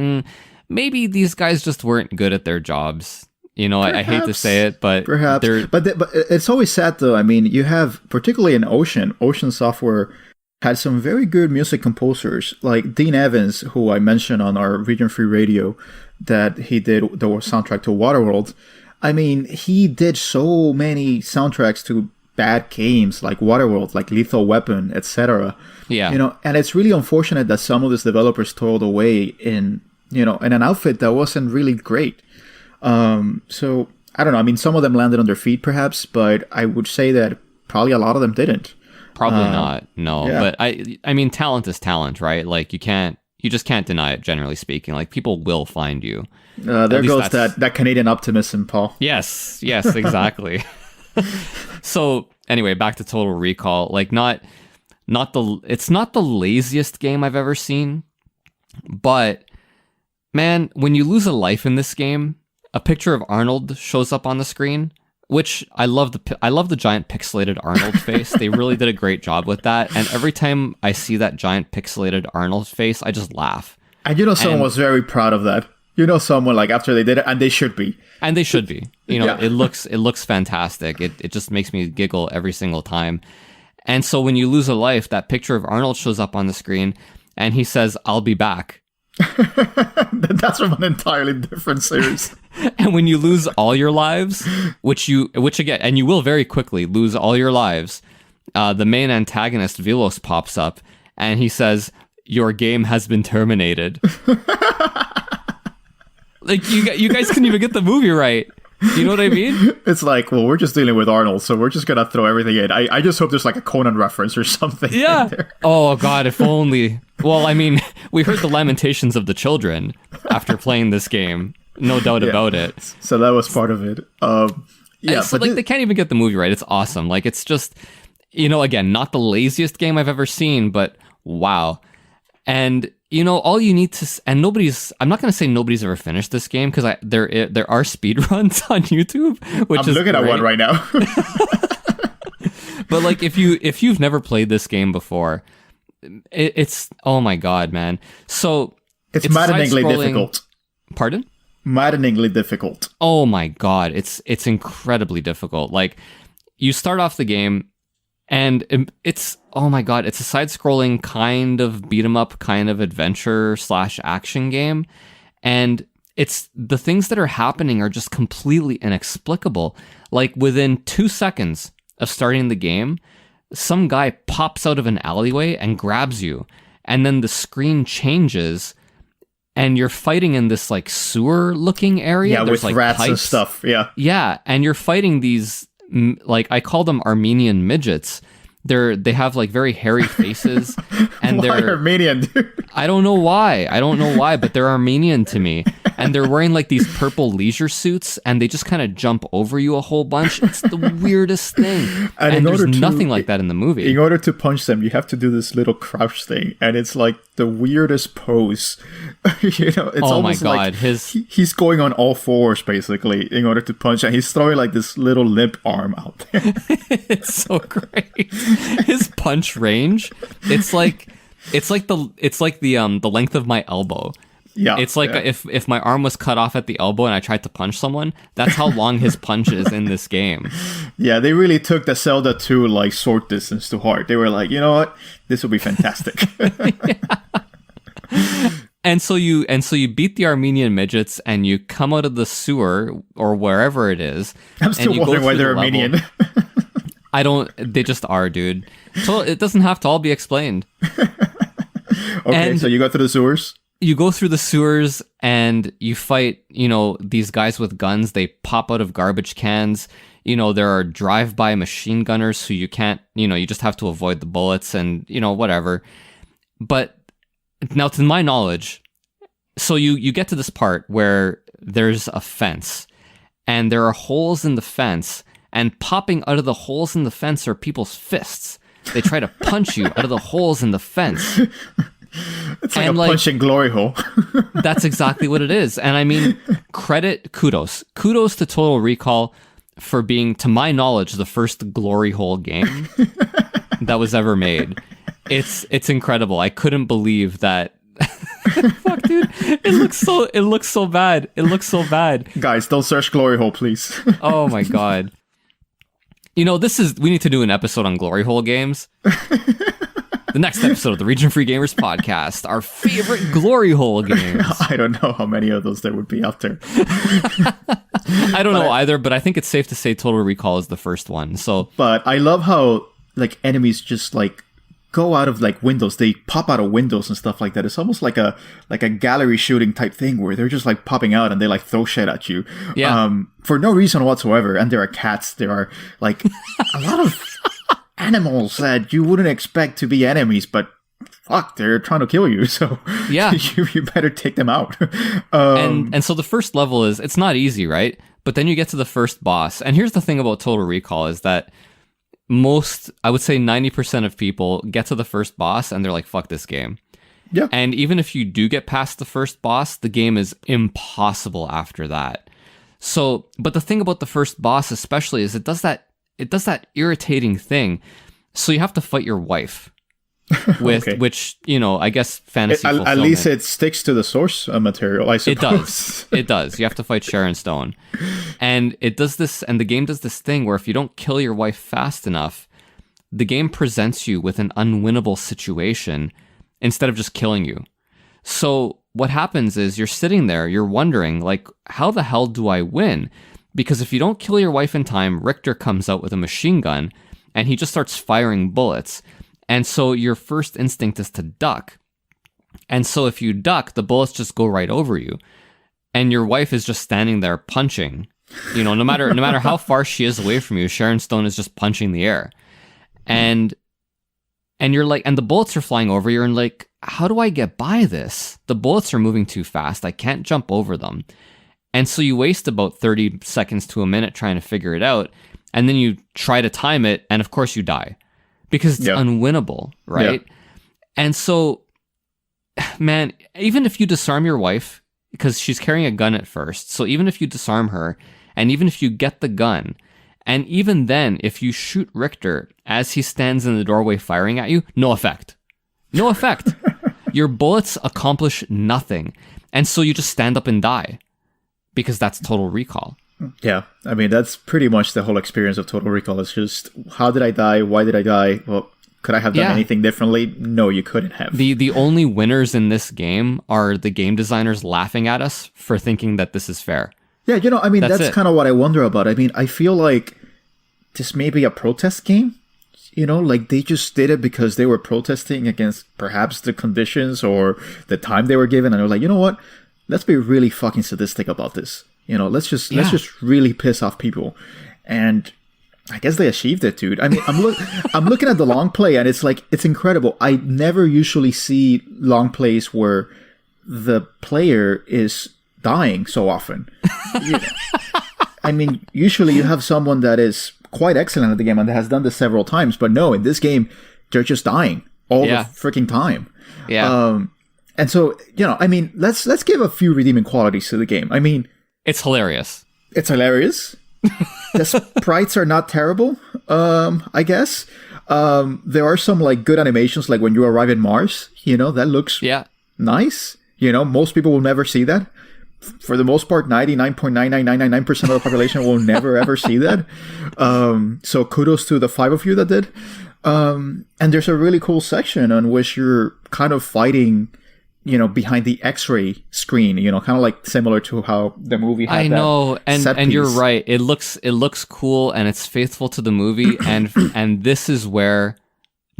maybe these guys just weren't good at their jobs. You know, I hate to say it, but perhaps. But it's always sad, though. I mean, you have, particularly in Ocean Software had some very good music composers, like Dean Evans, who I mentioned on our Region Free Radio, that he did the soundtrack to Waterworld. I mean, he did so many soundtracks to bad games like Waterworld, like Lethal Weapon, etc. Yeah. You know, and it's really unfortunate that some of these developers toiled away in an outfit that wasn't really great. So I don't know. I mean, some of them landed on their feet, perhaps, but I would say that probably a lot of them didn't. Probably not. No, yeah. But I mean, talent is talent, right? Like you just can't deny it. Generally speaking, like people will find you. There goes that Canadian optimism, Paul. Yes, exactly. So anyway, back to Total Recall. Like it's not the laziest game I've ever seen, but man, when you lose a life in this game, a picture of Arnold shows up on the screen. Which I love the giant pixelated Arnold face. They really did a great job with that. And every time I see that giant pixelated Arnold face, I just laugh. And someone was very proud of that. Someone like after they did it, and they should be. And they should be. It looks fantastic. It just makes me giggle every single time. And so when you lose a life, that picture of Arnold shows up on the screen, and he says, "I'll be back." That's from an entirely different series. And when you lose all your lives, which again, and you will very quickly lose all your lives, the main antagonist Velos pops up, and he says, "Your game has been terminated." Like you guys couldn't even get the movie right. You know what I mean? It's like, well, we're just dealing with Arnold, so we're just gonna throw everything in. I just hope there's like a Conan reference or something. Yeah. Oh God, if only. Well, I mean, we heard the lamentations of the children after playing this game. No doubt about it. So that was part of it. So they can't even get the movie right. It's awesome. Like, it's just, again, not the laziest game I've ever seen, but wow. And all you need to, and I'm not going to say nobody's ever finished this game, because there are speed runs on YouTube, which I'm looking at one right now. But like, if you've never played this game before, it's oh my God, man. So it's maddeningly difficult. Pardon? Maddeningly difficult. Oh my God, it's incredibly difficult. Like, you start off the game, and it's, oh my God, it's a side-scrolling kind of beat-em-up, kind of adventure/action game, and it's the things that are happening are just completely inexplicable. Like, within 2 seconds of starting the game, some guy pops out of an alleyway and grabs you, and then the screen changes, and you're fighting in this like sewer-looking area. Yeah, There's, with like, rats pipes. and stuff. Yeah, yeah, and you're fighting these, like, I call them Armenian midgets. They have like very hairy faces, and why they're Armenian, dude? I don't know why, but they're Armenian to me. And they're wearing like these purple leisure suits, and they just kind of jump over you a whole bunch. It's the weirdest thing. And there's nothing like that in the movie. In order to punch them, you have to do this little crouch thing, and it's like the weirdest pose. It's almost like he's going on all fours basically in order to punch, and he's throwing like this little limp arm out there. It's so great. His punch range, it's like the length of my elbow. Yeah, it's like if my arm was cut off at the elbow and I tried to punch someone, that's how long his punch is in this game. Yeah, they really took the Zelda 2 like sword distance to heart. They were like, you know what, this will be fantastic. And so you beat the Armenian midgets, and you come out of the sewer or wherever it is. I'm still wondering why they're Armenian. They just are, dude. So it doesn't have to all be explained. Okay, so you go through the sewers? You go through the sewers, and you fight, these guys with guns. They pop out of garbage cans. There are drive-by machine gunners who you can't, you just have to avoid the bullets and, whatever. But now, to my knowledge, so you get to this part where there's a fence, and there are holes in the fence, and popping out of the holes in the fence are people's fists. They try to punch you out of the holes in the fence. It's like punching glory hole. That's exactly what it is. And I mean, kudos to Total Recall for being, to my knowledge, the first glory hole game that was ever made. It's incredible. I couldn't believe that. Fuck, dude. It looks so bad. It looks so bad. Guys, don't search glory hole, please. Oh my God. We need to do an episode on glory hole games. The next episode of the Region Free Gamers podcast, our favorite glory hole games. I don't know how many of those there would be out there. I don't know either, but I think it's safe to say Total Recall is the first one. So, but I love how like enemies just like go out of like windows. They pop out of windows and stuff like that. It's almost like a gallery shooting type thing where they're just like popping out and they like throw shit at you. Yeah. For no reason whatsoever. And there are cats. There are like a lot of animals that you wouldn't expect to be enemies, but fuck, they're trying to kill you. So yeah, you better take them out. And so the first level it's not easy, right? But then you get to the first boss. And here's the thing about Total Recall is that I would say 90% of people get to the first boss and they're like, fuck this game. Yeah. And even if you do get past the first boss, the game is impossible after that. So, but the thing about the first boss especially is it does that irritating thing. So you have to fight your wife with which, I guess fantasy at fulfillment. least it sticks to the source material, I suppose. It does. You have to fight Sharon Stone. And it does this, and the game does this thing where if you don't kill your wife fast enough, the game presents you with an unwinnable situation instead of just killing you. So what happens is you're sitting there, you're wondering, like, how the hell do I win? Because if you don't kill your wife in time, Richter comes out with a machine gun and he just starts firing bullets. And so your first instinct is to duck. And so if you duck, the bullets just go right over you. And your wife is just standing there punching. No matter how far she is away from you, Sharon Stone is just punching the air. And you're like, and the bullets are flying over you, and like, how do I get by this? The bullets are moving too fast. I can't jump over them. And so you waste about 30 seconds to a minute trying to figure it out. And then you try to time it. And of course you die because it's unwinnable, right? Yeah. And so, man, even if you disarm your wife, because she's carrying a gun at first. So even if you disarm her, and even if you get the gun, and even then, if you shoot Richter as he stands in the doorway firing at you, no effect. No effect. Your bullets accomplish nothing. And so you just stand up and die. Because that's Total Recall. Yeah, I mean, that's pretty much the whole experience of Total Recall. It's just, how did I die? Why did I die? Well, could I have done anything differently? No, you couldn't have. The only winners in this game are the game designers laughing at us for thinking that this is fair. Yeah, I mean, that's kind of what I wonder about. I mean, I feel like this may be a protest game. Like they just did it because they were protesting against perhaps the conditions or the time they were given. And they were like, you know what? Let's be really fucking sadistic about this. Let's just really piss off people. And I guess they achieved it, dude. I mean, I'm looking at the long play and it's like, it's incredible. I never usually see long plays where the player is dying so often. I mean, usually you have someone that is quite excellent at the game and has done this several times, but no, in this game, they're just dying all the freaking time. Yeah. And so, I mean, let's give a few redeeming qualities to the game. I mean, it's hilarious. It's hilarious. The sprites are not terrible, I guess. There are some like good animations, like when you arrive in Mars, that looks nice. Most people will never see that. For the most part, 99.99999% of the population will never ever see that. So kudos to the 5 of you that did. And there's a really cool section on which you're kind of fighting, behind the X-ray screen, kind of like similar to how the movie had. I know, and you're right. It looks cool and it's faithful to the movie, and this is where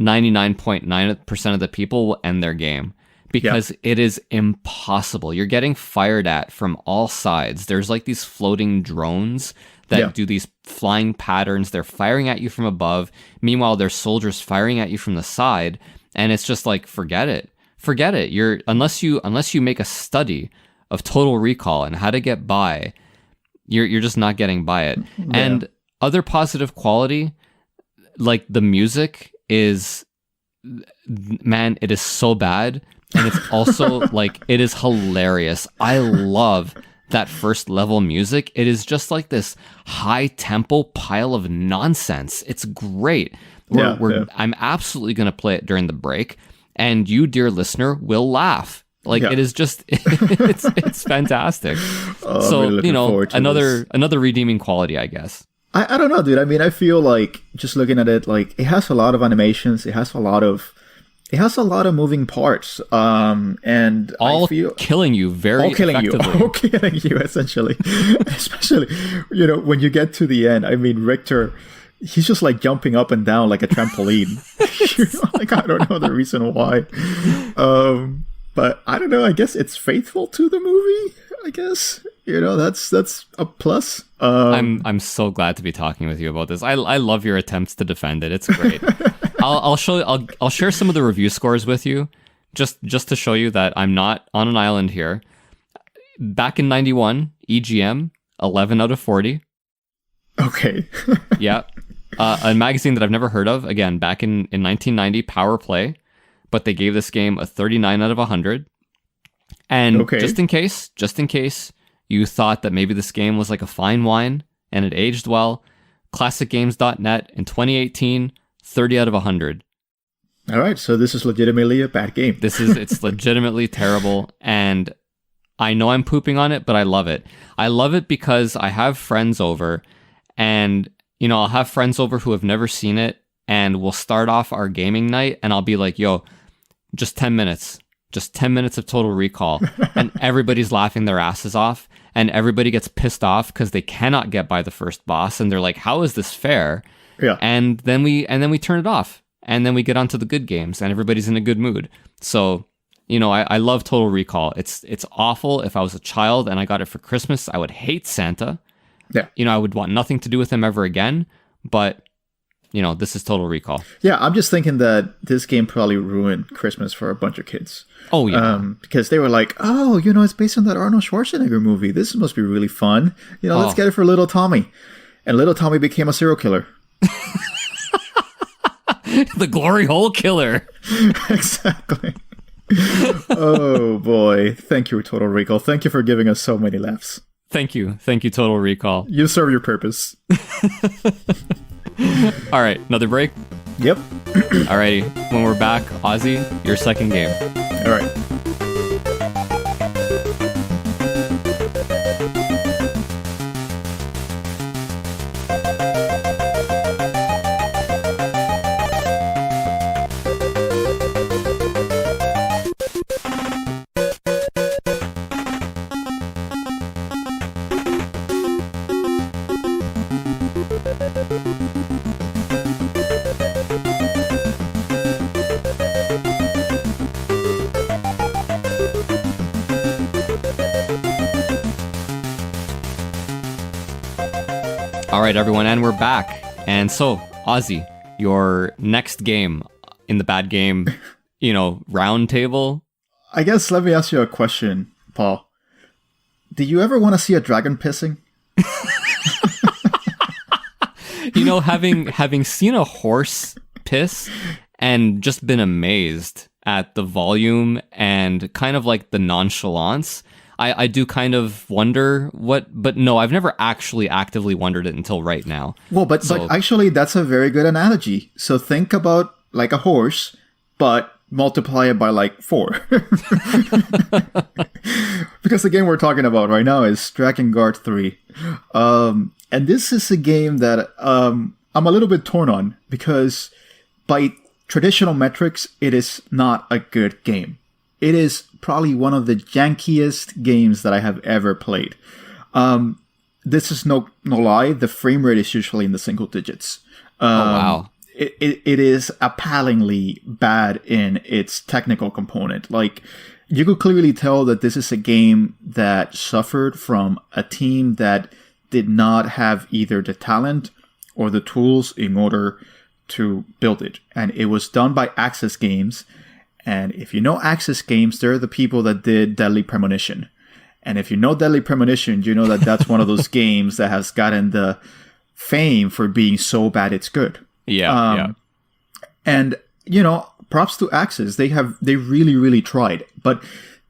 99.9% of the people will end their game. Because it is impossible. You're getting fired at from all sides. There's like these floating drones that do these flying patterns. They're firing at you from above. Meanwhile, there's soldiers firing at you from the side. And it's just like, forget it. Forget it. Unless you make a study of Total Recall and how to get by, you're just not getting by it. Yeah. And other positive quality, like the music is, man, it is so bad. And it's also like, it is hilarious. I love that first level music. It is just like this high tempo pile of nonsense. It's great. I'm absolutely going to play it during the break. And you, dear listener, will laugh. Like it is just, it's fantastic. So, really another redeeming quality, I guess. I don't know, dude. I mean, I feel like just looking at it, like it has a lot of animations. It has a lot of moving parts, and all killing you very effectively. All killing you, essentially. Especially, when you get to the end. I mean, Richter, he's just like jumping up and down like a trampoline. Like I don't know the reason why, but I don't know. I guess it's faithful to the movie. I guess that's a plus. I'm so glad to be talking with you about this. I love your attempts to defend it. It's great. I'll share some of the review scores with you, just to show you that I'm not on an island here. Back in 91, EGM 11 out of 40. Okay. Yeah. A magazine that I've never heard of. Again, back in 1990, Power Play, but they gave this game a 39 out of 100. And just in case You thought that maybe this game was like a fine wine and it aged well. ClassicGames.net in 2018, 30 out of 100. All right, so this is legitimately a bad game. It's legitimately terrible, and I know I'm pooping on it, but I love it. I love it because I have friends over, and I'll have friends over who have never seen it, and we'll start off our gaming night, and I'll be like, yo, just 10 minutes of Total Recall, and everybody's laughing their asses off, and everybody gets pissed off because they cannot get by the first boss, and they're like, how is this fair? Yeah. And then we turn it off, and then we get onto the good games, and everybody's in a good mood. So, I love Total Recall. It's awful. If I was a child and I got it for Christmas, I would hate Santa. Yeah. I would want nothing to do with him ever again. But, this is Total Recall. Yeah, I'm just thinking that this game probably ruined Christmas for a bunch of kids. Oh, yeah. Because they were like, oh, it's based on that Arnold Schwarzenegger movie. This must be really fun. Let's get it for little Tommy. And little Tommy became a serial killer. The glory hole killer. Exactly. Oh, boy. Thank you, Total Recall. Thank you for giving us so many laughs. Thank you, Total Recall. You serve your purpose. All right, another break? Yep. Alrighty, when we're back, Ozzy, your second game. All right. All right, everyone, and we're back. And so, Ozzy, your next game in the bad game, round table. I guess let me ask you a question, Paul. Did you ever want to see a dragon pissing? Having seen a horse piss and just been amazed at the volume and kind of like the nonchalance, I do kind of wonder but no, I've never actually actively wondered it until right now. Well, but actually that's a very good analogy. So think about like a horse, but multiply it by like 4. Because the game we're talking about right now is Drakengard 3. And this is a game that I'm a little bit torn on because by traditional metrics, it is not a good game. It is probably one of the jankiest games that I have ever played. This is no lie. The frame rate is usually in the single digits. Oh, wow. It is appallingly bad in its technical component. Like, you could clearly tell that this is a game that suffered from a team that did not have either the talent or the tools in order to build it. And it was done by Access Games. And if you know Access Games, they're the people that did Deadly Premonition. And if you know Deadly Premonition, you know that that's one of those games that has gotten the fame for being so bad it's good. Yeah. And, props to Access. They really, really tried. But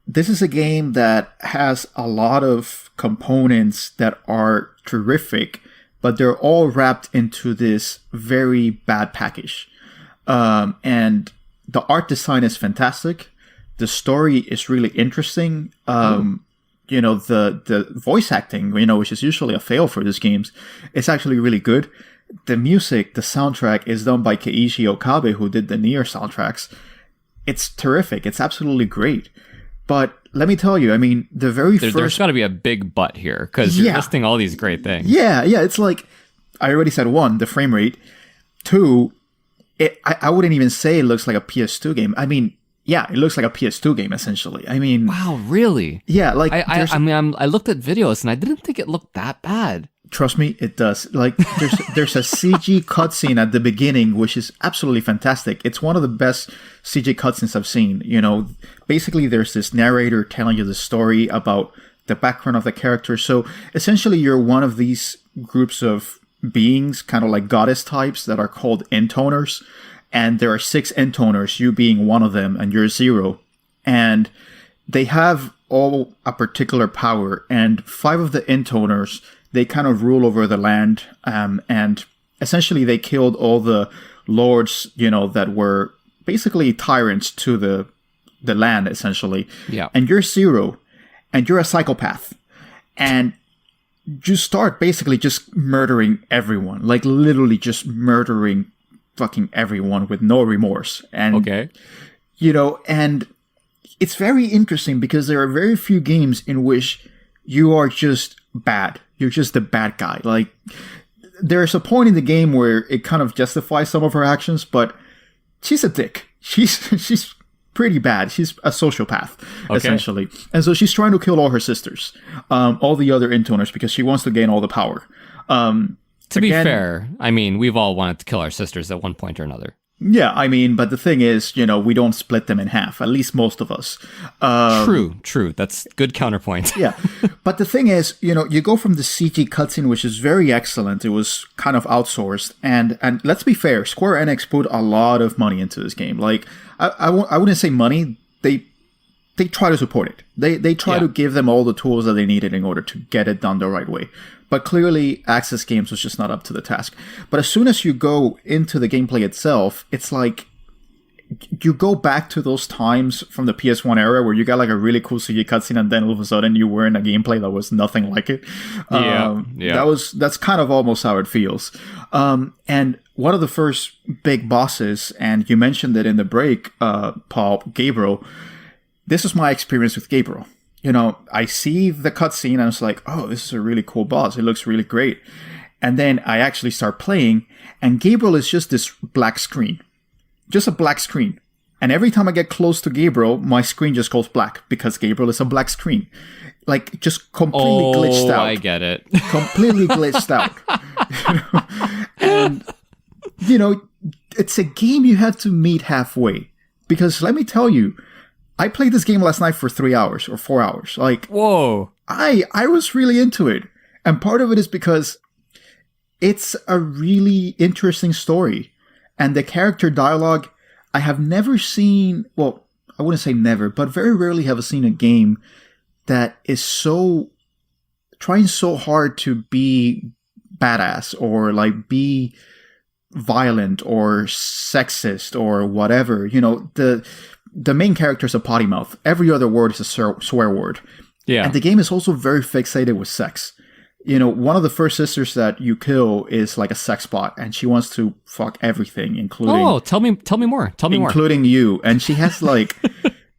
this is a game that has a lot of components that are terrific, but they're all wrapped into this very bad package. And the art design is fantastic. The story is really interesting. The voice acting, which is usually a fail for these games, it's actually really good. The music, the soundtrack is done by Keiji Okabe, who did the Nier soundtracks. It's terrific. It's absolutely great. But let me tell you, the very first... There's got to be a big but here, because you're listing all these great things. Yeah, it's like, I already said 1, the frame rate. 2, I wouldn't even say it looks like a PS2 game. It looks like a PS2 game, essentially. Wow, really? Yeah, like... I looked at videos, and I didn't think it looked that bad. Trust me, it does. Like, there's a CG cutscene at the beginning, which is absolutely fantastic. It's one of the best CG cutscenes I've seen. Basically, there's this narrator telling you the story about the background of the character. So, essentially, you're one of these groups of beings, kind of like goddess types, that are called intoners. And there are 6 intoners, you being one of them, and you're 0. And they have all a particular power, and 5 of the intoners, they kind of rule over the land, and essentially they killed all the lords, that were basically tyrants to the land, essentially. Yeah. And you're Zero, and you're a psychopath, and you start basically just murdering everyone, like literally just murdering fucking everyone with no remorse. And Okay. And it's very interesting because there are very few games in which you are just bad. You're just the bad guy. Like, there's a point in the game where it kind of justifies some of her actions, but she's a dick. She's pretty bad. She's a sociopath, essentially. And so she's trying to kill all her sisters, all the other intoners, because she wants to gain all the power. To be fair, I mean, we've all wanted to kill our sisters at one point or another. Yeah, I mean, but the thing is, we don't split them in half, at least most of us. True. That's good counterpoint. Yeah. But the thing is, you go from the CG cutscene, which is very excellent. It was kind of outsourced. And let's be fair, Square Enix put a lot of money into this game. Like, I wouldn't say money. They try to support it. They try to give them all the tools that they needed in order to get it done the right way. But clearly, Access Games was just not up to the task. But as soon as you go into the gameplay itself, it's like you go back to those times from the PS1 era where you got like a really cool CG cutscene, and then all of a sudden you were in a gameplay that was nothing like it. That's kind of almost how it feels. And one of the first big bosses, and you mentioned it in the break, Paul, Gabriel. This is my experience with Gabriel. I see the cutscene and it's like, oh, this is a really cool boss. It looks really great. And then I actually start playing, and Gabriel is just this black screen. Just a black screen. And every time I get close to Gabriel, my screen just goes black because Gabriel is a black screen. Like, just completely glitched out. I get it. Completely glitched out. And, it's a game you have to meet halfway. Because let me tell you, I played this game last night for 3 hours or 4 hours. Like, whoa. I was really into it. And part of it is because it's a really interesting story. And the character dialogue, I have never seen, well, I wouldn't say never, but very rarely have I seen a game that is trying so hard to be badass or like be violent or sexist or whatever. The main character is a potty mouth. Every other word is a swear word. Yeah. And the game is also very fixated with sex. One of the first sisters that you kill is like a sex bot, and she wants to fuck everything, including... Oh, tell me more. Including you. And she has like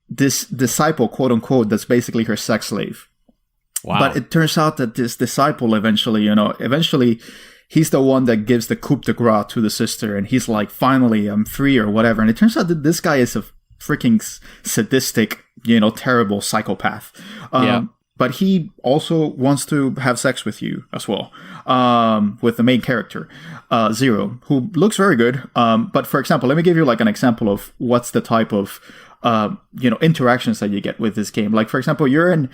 this disciple, quote unquote, that's basically her sex slave. Wow. But it turns out that this disciple eventually he's the one that gives the coup de grace to the sister, and he's like, finally, I'm free or whatever. And it turns out that this guy is a freaking sadistic, terrible psychopath. But he also wants to have sex with you as well, with the main character, Zero, who looks very good. But for example, let me give you like an example of what's the type of, interactions that you get with this game. Like, for example, you're in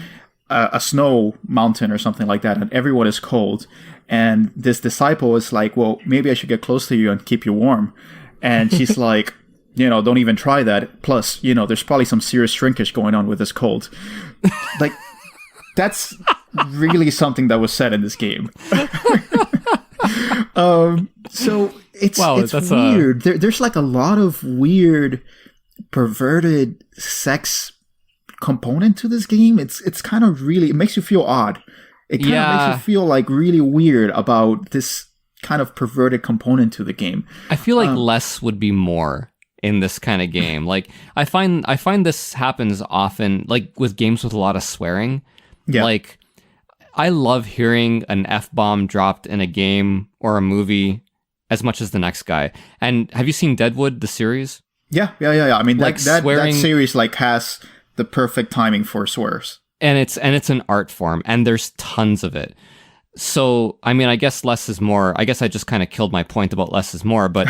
a snow mountain or something like that, and everyone is cold. And this disciple is like, well, maybe I should get close to you and keep you warm. And she's like, don't even try that. Plus, there's probably some serious shrinkage going on with this cold. Like, that's really something that was said in this game. So it's weird. There's like a lot of weird, perverted sex component to this game. It's kind of really, it makes you feel odd. It kind of makes you feel like really weird about this kind of perverted component to the game. I feel like less would be more in this kind of game. Like, I find this happens often, like with games with a lot of swearing. Yeah. Like, I love hearing an F-bomb dropped in a game or a movie as much as the next guy. And have you seen Deadwood, the series? Yeah. I mean, like that series like has the perfect timing for swears. And it's an art form, and there's tons of it. So, I mean, I guess less is more. I guess I just kind of killed my point about less is more, but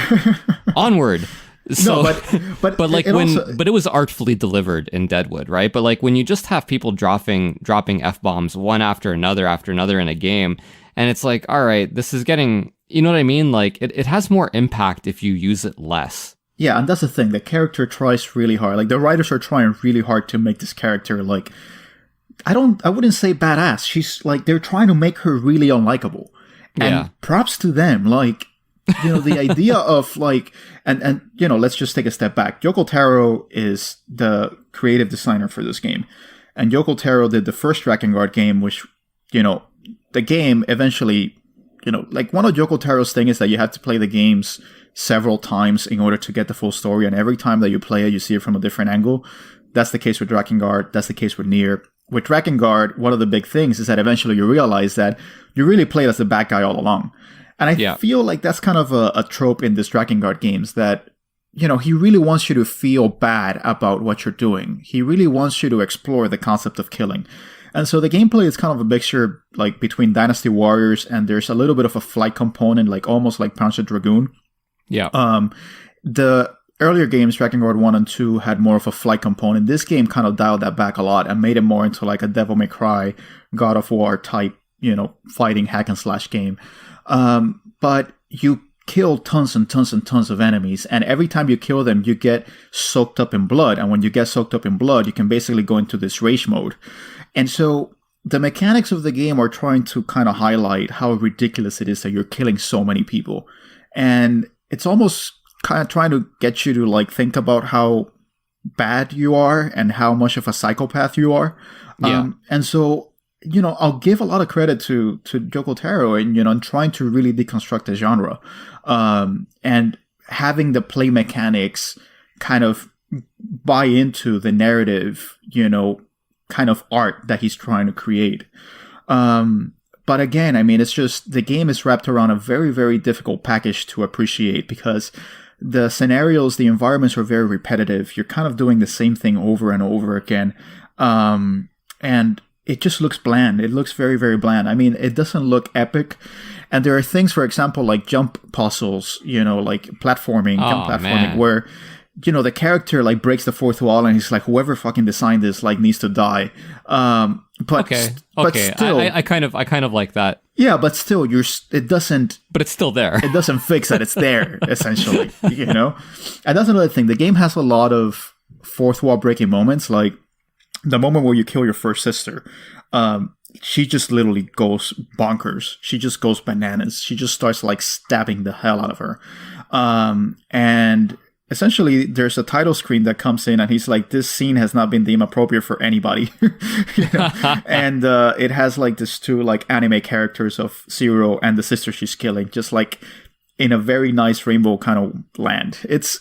onward. So, no, but it was artfully delivered in Deadwood, right? But like when you just have people dropping F-bombs one after another in a game, and it's like, all right, this is getting, you know what I mean? Like it has more impact if you use it less. Yeah, and that's the thing. The character tries really hard. Like the writers are trying really hard to make this character like I wouldn't say badass. She's like, they're trying to make her really unlikable. And props to them. Like, the idea of like, and let's just take a step back. Yoko Taro is the creative designer for this game. And Yoko Taro did the first Drakengard game, which, the game eventually, like one of Yoko Taro's thing is that you have to play the games several times in order to get the full story. And every time that you play it, you see it from a different angle. That's the case with Drakengard. That's the case with Nier. With Drakengard, one of the big things is that eventually you realize that you really played as the bad guy all along. And I feel like that's kind of a trope in this Drakengard games that, he really wants you to feel bad about what you're doing. He really wants you to explore the concept of killing. And so the gameplay is kind of a mixture like between Dynasty Warriors, and there's a little bit of a flight component, like almost like Panzer Dragoon. Yeah. The earlier games, Drakengard 1 and 2, had more of a flight component. This game kind of dialed that back a lot and made it more into like a Devil May Cry, God of War type, fighting hack and slash game. But you kill tons and tons and tons of enemies, and every time you kill them, you get soaked up in blood. And when you get soaked up in blood, you can basically go into this rage mode. And so the mechanics of the game are trying to kind of highlight how ridiculous it is that you're killing so many people. And it's almost kind of trying to get you to like think about how bad you are and how much of a psychopath you are. And so, I'll give a lot of credit to Yoko Taro and, trying to really deconstruct the genre. And having the play mechanics kind of buy into the narrative, kind of art that he's trying to create. But again, I mean, it's just the game is wrapped around a very, very difficult package to appreciate because the scenarios, the environments are very repetitive. You're kind of doing the same thing over and over again. And it just looks bland. It looks very, very bland. I mean, it doesn't look epic. And there are things, for example, like jump puzzles, like platforming, where, the character like breaks the fourth wall and he's like, whoever fucking designed this like needs to die. But still, I kind of like that. Yeah, but still, it doesn't. But it's still there. It doesn't fix that it's there, essentially. And that's another thing. The game has a lot of fourth wall breaking moments, like the moment where you kill your first sister. She just literally goes bonkers. She just goes bananas. She just starts like stabbing the hell out of her. And essentially, there's a title screen that comes in, and he's like, "This scene has not been deemed appropriate for anybody." And it has like these two like anime characters of Zero and the sister she's killing, just like in a very nice rainbow kind of land. It's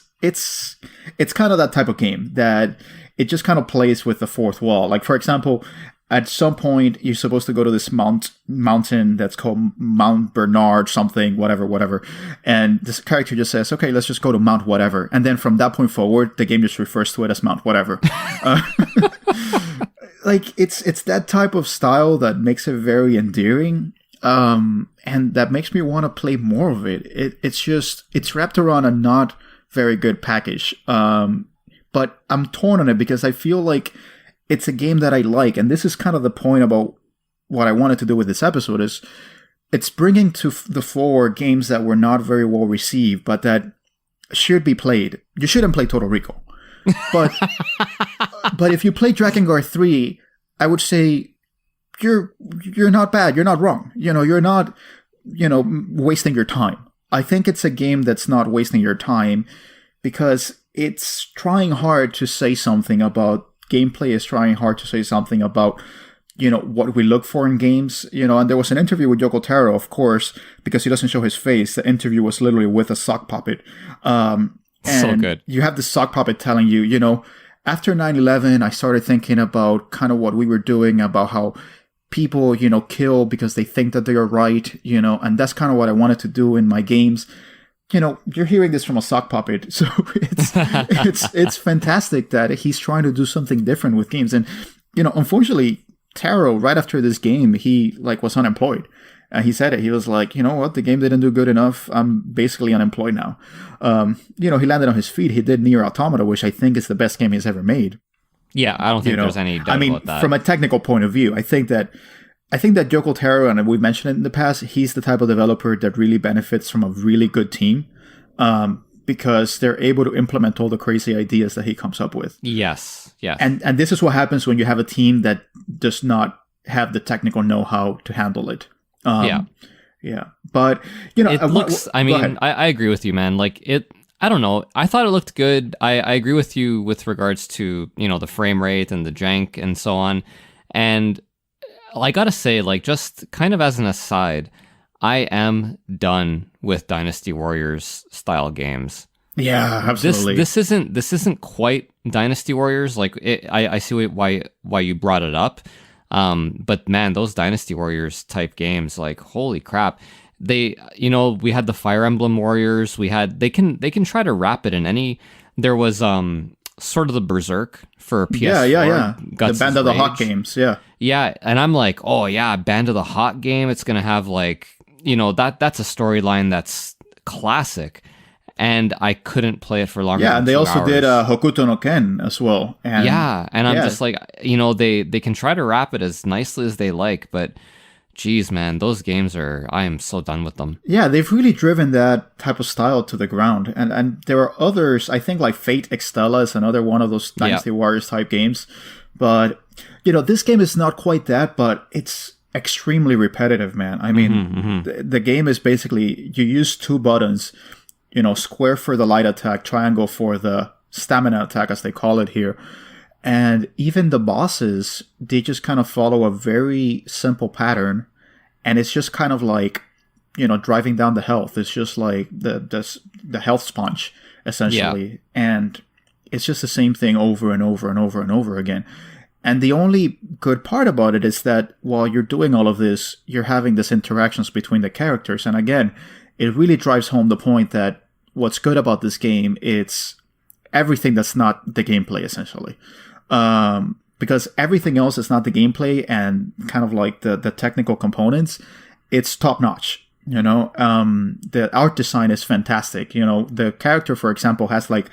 kind of that type of game that it just kind of plays with the fourth wall. Like, for example, at some point, you're supposed to go to this mountain that's called Mount Bernard something, whatever. And this character just says, okay, let's just go to Mount whatever. And then from that point forward, the game just refers to it as Mount whatever. Like, it's that type of style that makes it very endearing. And that makes me want to play more of it. It's wrapped around a not very good package. But I'm torn on it because I feel like it's a game that I like, and this is kind of the point about what I wanted to do with this episode is it's bringing to the fore games that were not very well received, but that should be played. You shouldn't play Total Recall. But but if you play Drakengard 3, I would say you're not bad. You're not wrong. You're not, wasting your time. I think it's a game that's not wasting your time because it's trying hard to say something about gameplay, is trying hard to say something about, what we look for in games, and there was an interview with Yoko Taro, of course, because he doesn't show his face. The interview was literally with a sock puppet. And so good. You have the sock puppet telling you, after 9/11, I started thinking about kind of what we were doing, about how people, kill because they think that they are right, and that's kind of what I wanted to do in my games. You're hearing this from a sock puppet, so it's fantastic that he's trying to do something different with games. And unfortunately, Taro, right after this game, he was unemployed. He said it. He was like, you know what, the game didn't do good enough. I'm basically unemployed now. He landed on his feet. He did Nier Automata, which I think is the best game he's ever made. Yeah, I don't think there's any doubt about that. From a technical point of view, I think that Yoko Taro, and we've mentioned it in the past, he's the type of developer that really benefits from a really good team. because they're able to implement all the crazy ideas that he comes up with. Yes. And this is what happens when you have a team that does not have the technical know-how to handle it. Yeah. But, it looks, I mean, I agree with you, man. Like, I don't know. I thought it looked good. I agree with you with regards to, the frame rate and the jank and so on. And I gotta say, like, just kind of as an aside, I am done with Dynasty Warriors style games. Yeah, absolutely. This isn't quite Dynasty Warriors. Like, I see why you brought it up. But man, those Dynasty Warriors type games, like, holy crap. They, we had the Fire Emblem Warriors. They can try to wrap it in any. There was sort of the Berserk for PS4. Yeah. Guts' the Band of the Rage. Hawk games. Yeah, and I'm like, oh yeah, Band of the Hawk game. It's gonna have like, that's a storyline that's classic, and I couldn't play it for longer. Yeah, than and they 2 also hours. did Hokuto no Ken as well. And I'm just like, they can try to wrap it as nicely as they like, but. Geez, man, those games I am so done with them. Yeah, they've really driven that type of style to the ground. And there are others, I think like Fate Extella is another one of those Dynasty Warriors type games. But, this game is not quite that, but it's extremely repetitive, man. I mean, the game is basically, you use 2 buttons, square for the light attack, triangle for the stamina attack, as they call it here. And even the bosses, they just kind of follow a very simple pattern. And it's just kind of like, driving down the health. It's just like the health sponge, essentially. Yeah. And it's just the same thing over and over and over and over again. And the only good part about it is that while you're doing all of this, you're having these interactions between the characters. And again, it really drives home the point that what's good about this game, it's everything that's not the gameplay, essentially. Because everything else is not the gameplay and kind of like the technical components, it's top notch. The art design is fantastic. The character, for example, has like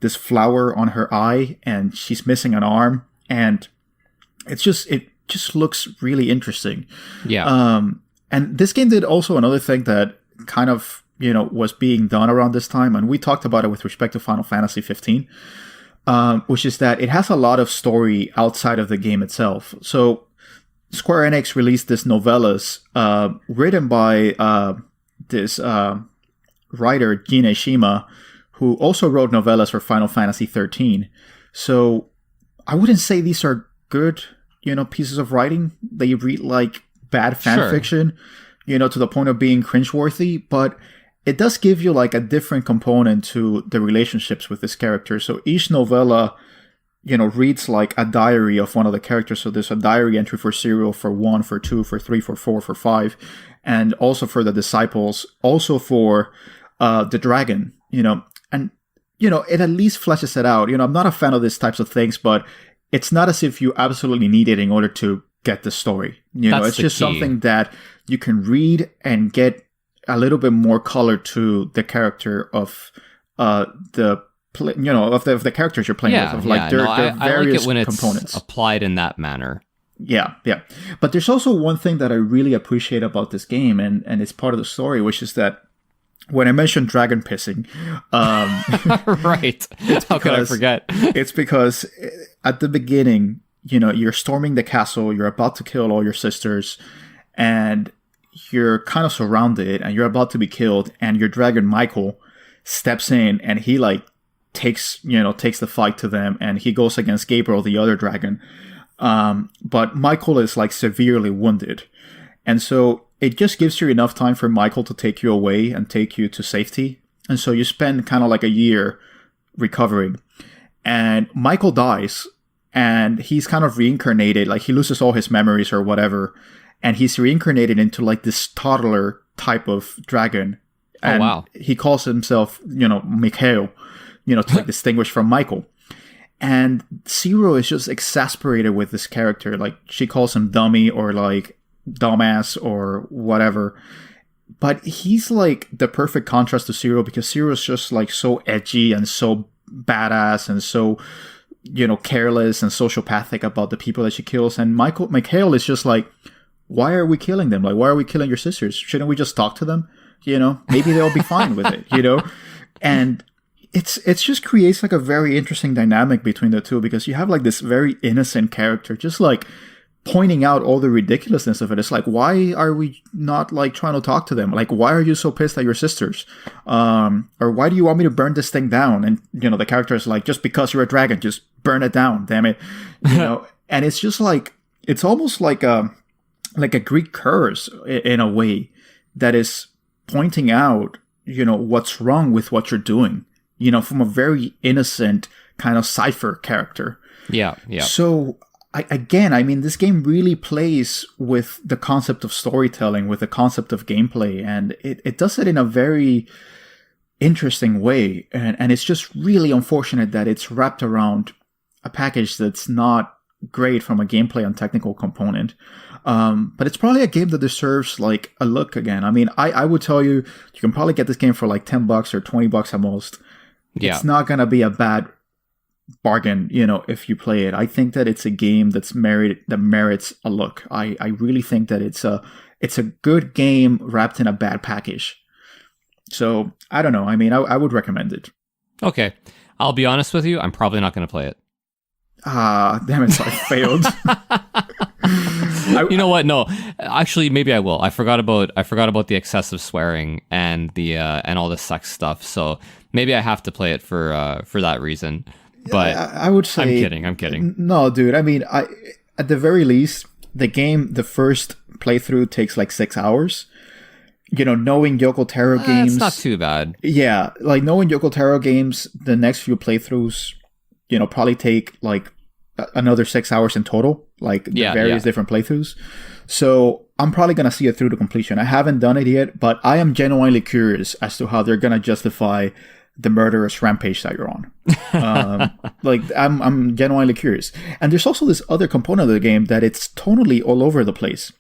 this flower on her eye and she's missing an arm, and it just looks really interesting. Yeah. And this game did also another thing that kind of, was being done around this time, and we talked about it with respect to Final Fantasy 15. Which is that it has a lot of story outside of the game itself. So Square Enix released this novellas written by this writer, Gin Shima, who also wrote novellas for Final Fantasy 13. So I wouldn't say these are good, pieces of writing. They read like bad fan fiction, to the point of being cringeworthy, but it does give you like a different component to the relationships with this character. So each novella, reads like a diary of one of the characters. So there's a diary entry for Zero, for 1, for 2, for 3, for 4, for 5, and also for the disciples, also for the dragon, and, it at least fleshes it out. I'm not a fan of these types of things, but it's not as if you absolutely need it in order to get the story. It's just something that you can read and get a little bit more color to the character of the characters you're playing with. Of like their various I like it when components it's applied in that manner. Yeah. But there's also one thing that I really appreciate about this game, and it's part of the story, which is that when I mentioned dragon pissing, right? How could I forget? It's because at the beginning, you're storming the castle, you're about to kill all your sisters, and you're kind of surrounded and you're about to be killed, and your dragon Michael steps in and he like takes the fight to them, and he goes against Gabriel, the other dragon. But Michael is like severely wounded. And so it just gives you enough time for Michael to take you away and take you to safety. And so you spend kind of like a year recovering, and Michael dies, and he's kind of reincarnated, like he loses all his memories or whatever. And he's reincarnated into like this toddler type of dragon. And wow. He calls himself, Mikhail, to like distinguish from Michael. And Zero is just exasperated with this character. Like she calls him dummy or like dumbass or whatever. But he's like the perfect contrast to Zero, because Zero is just like so edgy and so badass and so, careless and sociopathic about the people that she kills. And Mikhail is just like, why are we killing them? Like, why are we killing your sisters? Shouldn't we just talk to them? Maybe they'll be fine with it, And it's just creates like a very interesting dynamic between the two, because you have like this very innocent character just like pointing out all the ridiculousness of it. It's like, why are we not like trying to talk to them? Like, why are you so pissed at your sisters? Or why do you want me to burn this thing down? And the character is like, just because you're a dragon, just burn it down, damn it. And it's just like, it's almost like a Greek curse in a way that is pointing out what's wrong with what you're doing, from a very innocent kind of cipher character. Yeah. So I mean, this game really plays with the concept of storytelling, with the concept of gameplay, and it does it in a very interesting way. And it's just really unfortunate that it's wrapped around a package that's not great from a gameplay and technical component. But it's probably a game that deserves like a look again. I mean, I would tell you can probably get this game for like $10 or $20 at most. Yeah. It's not going to be a bad bargain, if you play it. I think that it's a game that merits a look. I really think that it's a good game wrapped in a bad package. So I don't know. I mean, I would recommend it. Okay. I'll be honest with you. I'm probably not going to play it. Damn it. So I failed. You know what? No, actually, maybe I will. I forgot about the excessive swearing and the and all the sex stuff. So maybe I have to play it for that reason. But I would say I'm kidding. No, dude. I mean, at the very least, the first playthrough takes like 6 hours. Knowing Yoko Taro games, it's not too bad. Yeah, like knowing Yoko Taro games, the next few playthroughs, probably take like another 6 hours in total, like the various different playthroughs. So I'm probably going to see it through to completion. I haven't done it yet, but I am genuinely curious as to how they're going to justify the murderous rampage that you're on. Like I'm genuinely curious. And there's also this other component of the game that it's totally all over the place,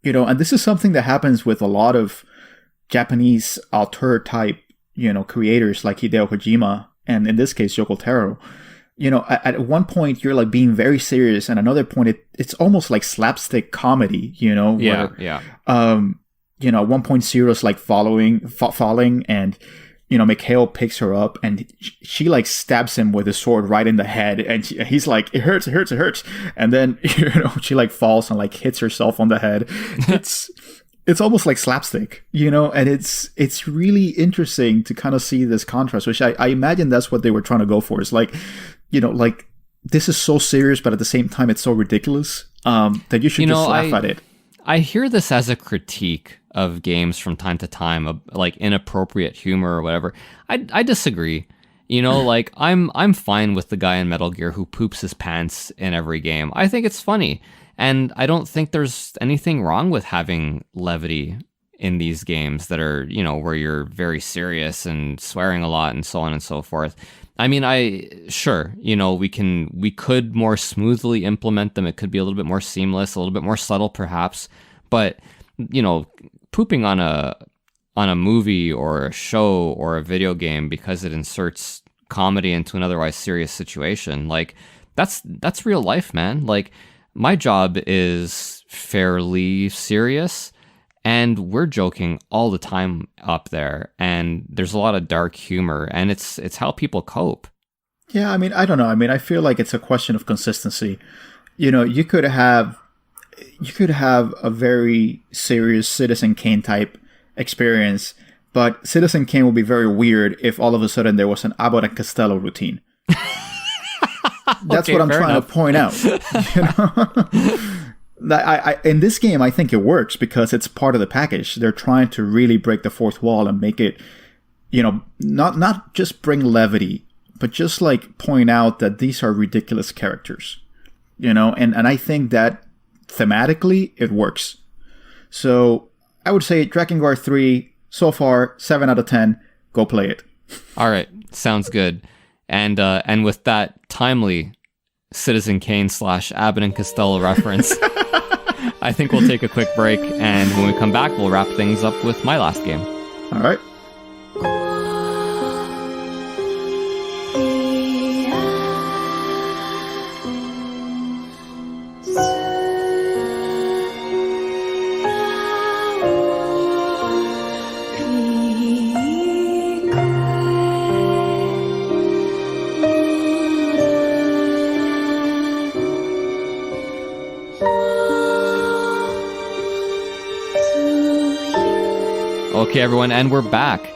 and this is something that happens with a lot of Japanese auteur type, creators like Hideo Kojima, and in this case, Yoko Taro. At one point you're like being very serious, and another point it's almost like slapstick comedy, Yeah. At one point Ciro's like falling, and Mikhail picks her up, and she like stabs him with a sword right in the head, and he's like, it hurts, and then she like falls and like hits herself on the head. It's almost like slapstick, and it's really interesting to kind of see this contrast, which I imagine that's what they were trying to go for. It's like, like this is so serious, but at the same time, it's so ridiculous that you should just laugh at it. I hear this as a critique of games from time to time, of like inappropriate humor or whatever. I disagree. Like I'm fine with the guy in Metal Gear who poops his pants in every game. I think it's funny. And I don't think there's anything wrong with having levity in these games that are, where you're very serious and swearing a lot and so on and so forth. I mean, we could more smoothly implement them. It could be a little bit more seamless, a little bit more subtle perhaps. But, pooping on a movie or a show or a video game because it inserts comedy into an otherwise serious situation, like that's real life, man. Like, my job is fairly serious, and we're joking all the time up there, and there's a lot of dark humor, and it's how people cope. Yeah, I mean, I don't know. I mean, I feel like it's a question of consistency. You could have a very serious Citizen Kane type experience, but Citizen Kane would be very weird if all of a sudden there was an Abbott and Costello routine. That's what I'm trying to point out. In this game, I think it works because it's part of the package. They're trying to really break the fourth wall and make it, not just bring levity, but just like point out that these are ridiculous characters, and I think that thematically it works. So I would say Drakengard 3 so far 7 out of 10. Go play it. All right, sounds good. And with that timely Citizen Kane / Abbott and Costello reference, I think we'll take a quick break, and when we come back, we'll wrap things up with my last game. All right. Okay, everyone, and we're back.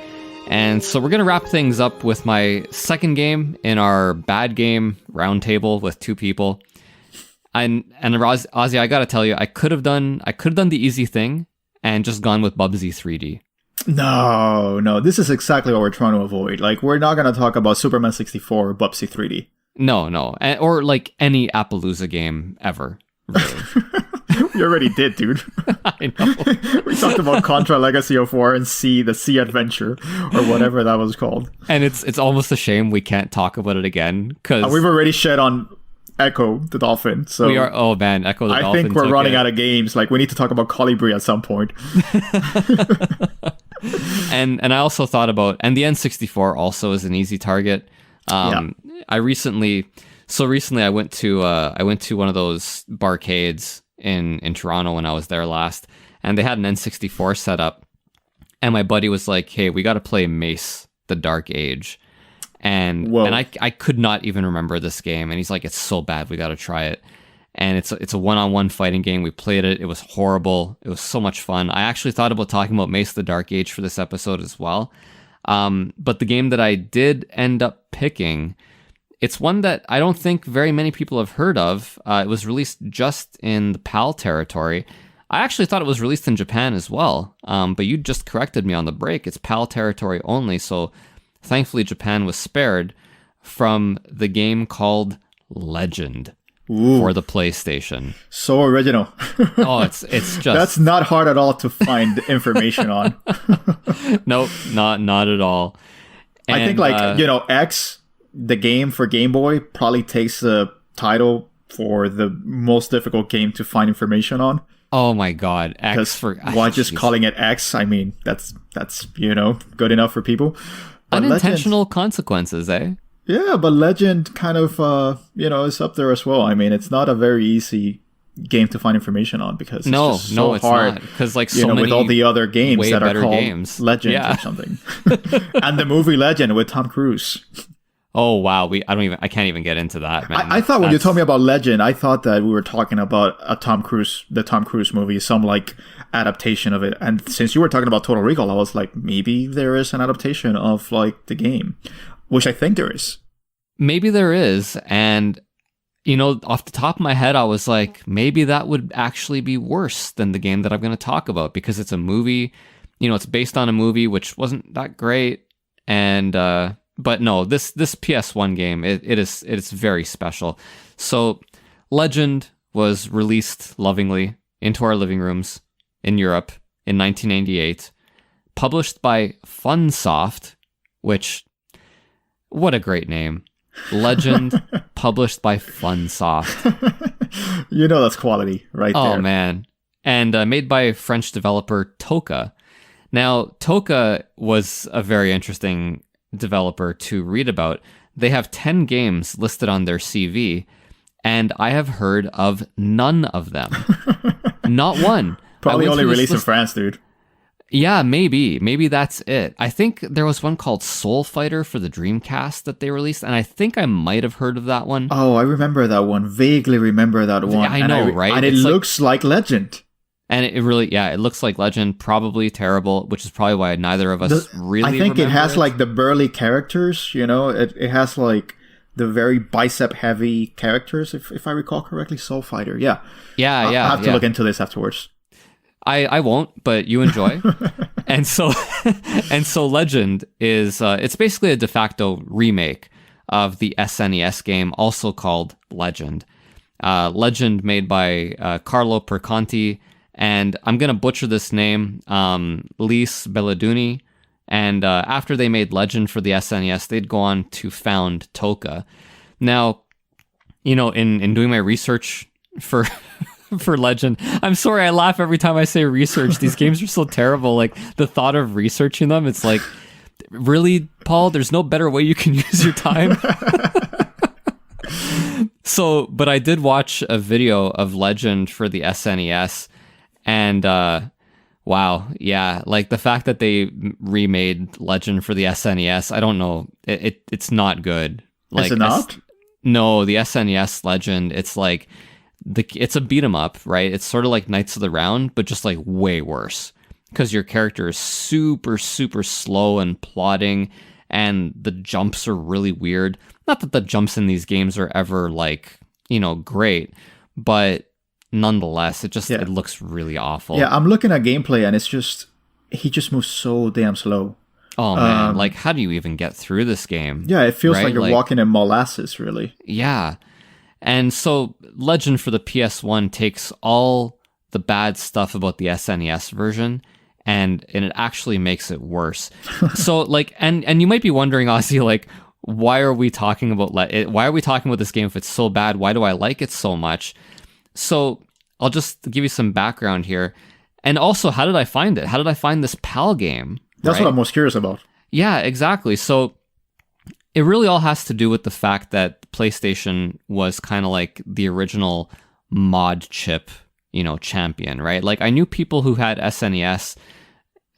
And so we're going to wrap things up with my second game in our bad game roundtable with two people. And Ozzy, I got to tell you, I could have done the easy thing and just gone with Bubsy 3D. No, this is exactly what we're trying to avoid. Like, we're not going to talk about Superman 64 or Bubsy 3D. No, or like any Appaloosa game ever, really. We already did, dude. I know. We talked about Contra Legacy of War and the Sea Adventure, or whatever that was called. And it's almost a shame we can't talk about it again, because we've already shed on Echo the Dolphin. So we are. Oh man, Echo the Dolphin. I think we're running out of games. Like, we need to talk about Colibri at some point. and I also thought about, and the N64 also is an easy target. I recently I went to one of those barcades in Toronto when I was there last, and they had an N64 set up, and my buddy was like, "Hey, we got to play Mace: The Dark Age," and I could not even remember this game, and he's like, "It's so bad, we got to try it." And it's a one-on-one fighting game. We played it. It was horrible. It was so much fun. I actually thought about talking about Mace: The Dark Age for this episode as well. But the game that I did end up picking, it's one that I don't think very many people have heard of. It was released just in the PAL territory. I actually thought it was released in Japan as well, but you just corrected me on the break. It's PAL territory only, so thankfully Japan was spared from the game called Legend. Ooh, for the PlayStation. So original. Oh, it's just... That's not hard at all to find information on. Nope, not at all. And, I think, X, the game for Game Boy, probably takes the title for the most difficult game to find information on. Oh my god, X for... Why just calling it X? I mean, that's good enough for people. But unintentional consequences, eh? Yeah, but Legend kind of, is up there as well. I mean, it's not a very easy game to find information on because it's just so it's hard. Because like so many with all the other games that are called games. Legend or something, and the movie Legend with Tom Cruise. Oh wow, I can't even get into that, man. I thought when you told me about Legend, I thought that we were talking about the Tom Cruise movie, some like adaptation of it. And since you were talking about Total Recall, I was like, maybe there is an adaptation of like the game. Which I think there is. Maybe there is. And, off the top of my head, I was like, maybe that would actually be worse than the game that I'm going to talk about because it's a movie. It's based on a movie, which wasn't that great. And, but no, this PS1 game, it is very special. So Legend was released lovingly into our living rooms in Europe in 1998, published by Funsoft, which... What a great name. Legend, published by Funsoft. That's quality right there. Oh, man. And made by French developer Toka. Now, Toka was a very interesting developer to read about. They have 10 games listed on their CV, and I have heard of none of them. Not one. Probably only released in France, dude. Yeah, maybe that's it. I think there was one called Soul Fighter for the Dreamcast that they released, and I think I might have heard of that one. Oh, I remember that one. Vaguely remember that one. I know, right? And it looks like Legend. And it really, it looks like Legend. Probably terrible, which is probably why neither of us really. I think it has like the burly characters. It has like the very bicep heavy characters, if I recall correctly. Soul Fighter, yeah. I'll have to look into this afterwards. I won't, but you enjoy. and so Legend is it's basically a de facto remake of the SNES game, also called Legend. Legend made by Carlo Perconti, and I'm gonna butcher this name, Lise Belladuni. And after they made Legend for the SNES, they'd go on to found Toka. Now, in doing my research for for Legend. I'm sorry, I laugh every time I say research. These games are so terrible. Like, the thought of researching them, it's like, really, Paul? There's no better way you can use your time? But I did watch a video of Legend for the SNES, and wow, yeah, like the fact that they remade Legend for the SNES, I don't know, it's not good. Like, is it not? No, the SNES Legend, it's like, it's a beat 'em up, right? It's sort of like Knights of the Round, but just like way worse. because your character is super, super slow and plodding, and the jumps are really weird. Not that the jumps in these games are ever like, great, but nonetheless, it looks really awful. Yeah, I'm looking at gameplay and he just moves so damn slow. Oh man, like how do you even get through this game? Yeah, it feels like you're walking in molasses, really. Yeah. And so Legend for the PS1 takes all the bad stuff about the SNES version and it actually makes it worse. So like, and you might be wondering, Ozzy, like, why are we talking about this game if it's so bad? Why do I like it so much? So I'll just give you some background here. And also, how did I find it? How did I find this PAL game? That's what I'm most curious about. Yeah, exactly. So it really all has to do with the fact that PlayStation was kind of like the original mod chip, champion, right? Like I knew people who had SNES.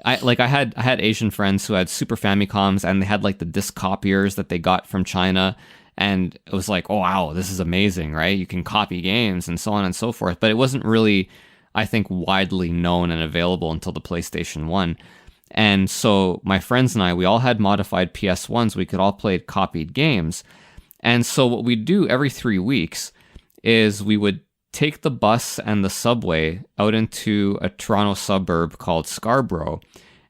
I had Asian friends who had Super Famicoms and they had like the disc copiers that they got from China. And it was like, oh, wow, this is amazing, right? You can copy games and so on and so forth. But it wasn't really, I think, widely known and available until the PlayStation 1. And so my friends and I, we all had modified PS1s. We could all play copied games. And so what we'd do every 3 weeks is we would take the bus and the subway out into a Toronto suburb called Scarborough.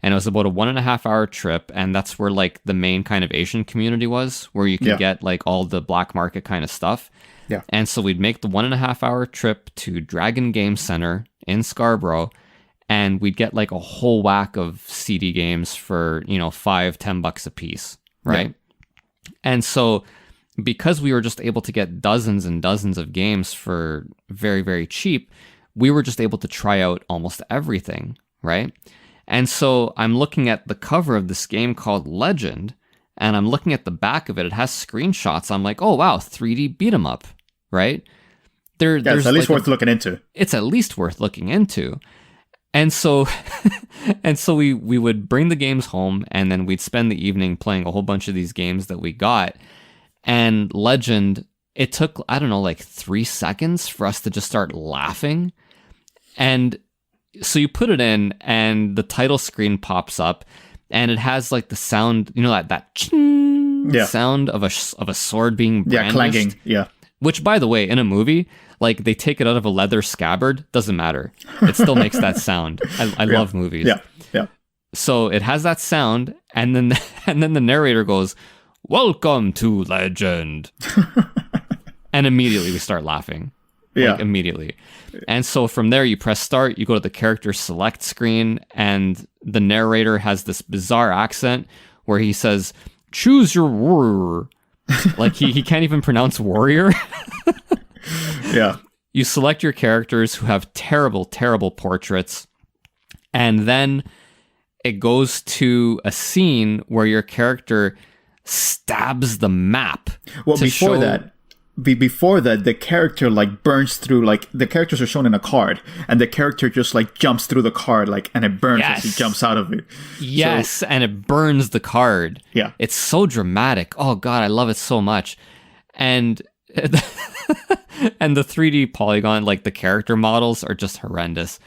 And it was about a 1.5 hour trip. And that's where like the main kind of Asian community was, where you could get like all the black market kind of stuff. Yeah. And so we'd make the 1.5 hour trip to Dragon Game Center in Scarborough. And we'd get like a whole whack of CD games for, $5-10 a piece, right? Yeah. And so because we were just able to get dozens and dozens of games for very, very cheap, we were just able to try out almost everything, right? And so I'm looking at the cover of this game called Legend, and I'm looking at the back of it. It has screenshots. I'm like, oh, wow, 3D beat 'em up, right? It's at least worth looking into. It's at least worth looking into. And so we would bring the games home and then we'd spend the evening playing a whole bunch of these games that we got. And Legend, it took, I don't know, like 3 seconds for us to just start laughing. And so you put it in and the title screen pops up and it has like the sound, that ching sound of a sword being brandished. Yeah, clanking, yeah. Which, by the way, in a movie, like they take it out of a leather scabbard, doesn't matter. It still makes that sound. I love movies. Yeah. So it has that sound, and then the narrator goes, "Welcome to Legend," and immediately we start laughing. Yeah, immediately. And so from there, you press start. You go to the character select screen, and the narrator has this bizarre accent where he says, "Choose your warrior." Like he can't even pronounce warrior. Yeah. You select your characters who have terrible, terrible portraits. And then it goes to a scene where your character stabs the map. Well, before that, the character like burns through, like the characters are shown in a card and the character just like jumps through the card, like, and it burns as he jumps out of it. Yes. And it burns the card. Yeah. It's so dramatic. Oh God, I love it so much. And and the 3D polygon, like the character models are just horrendous,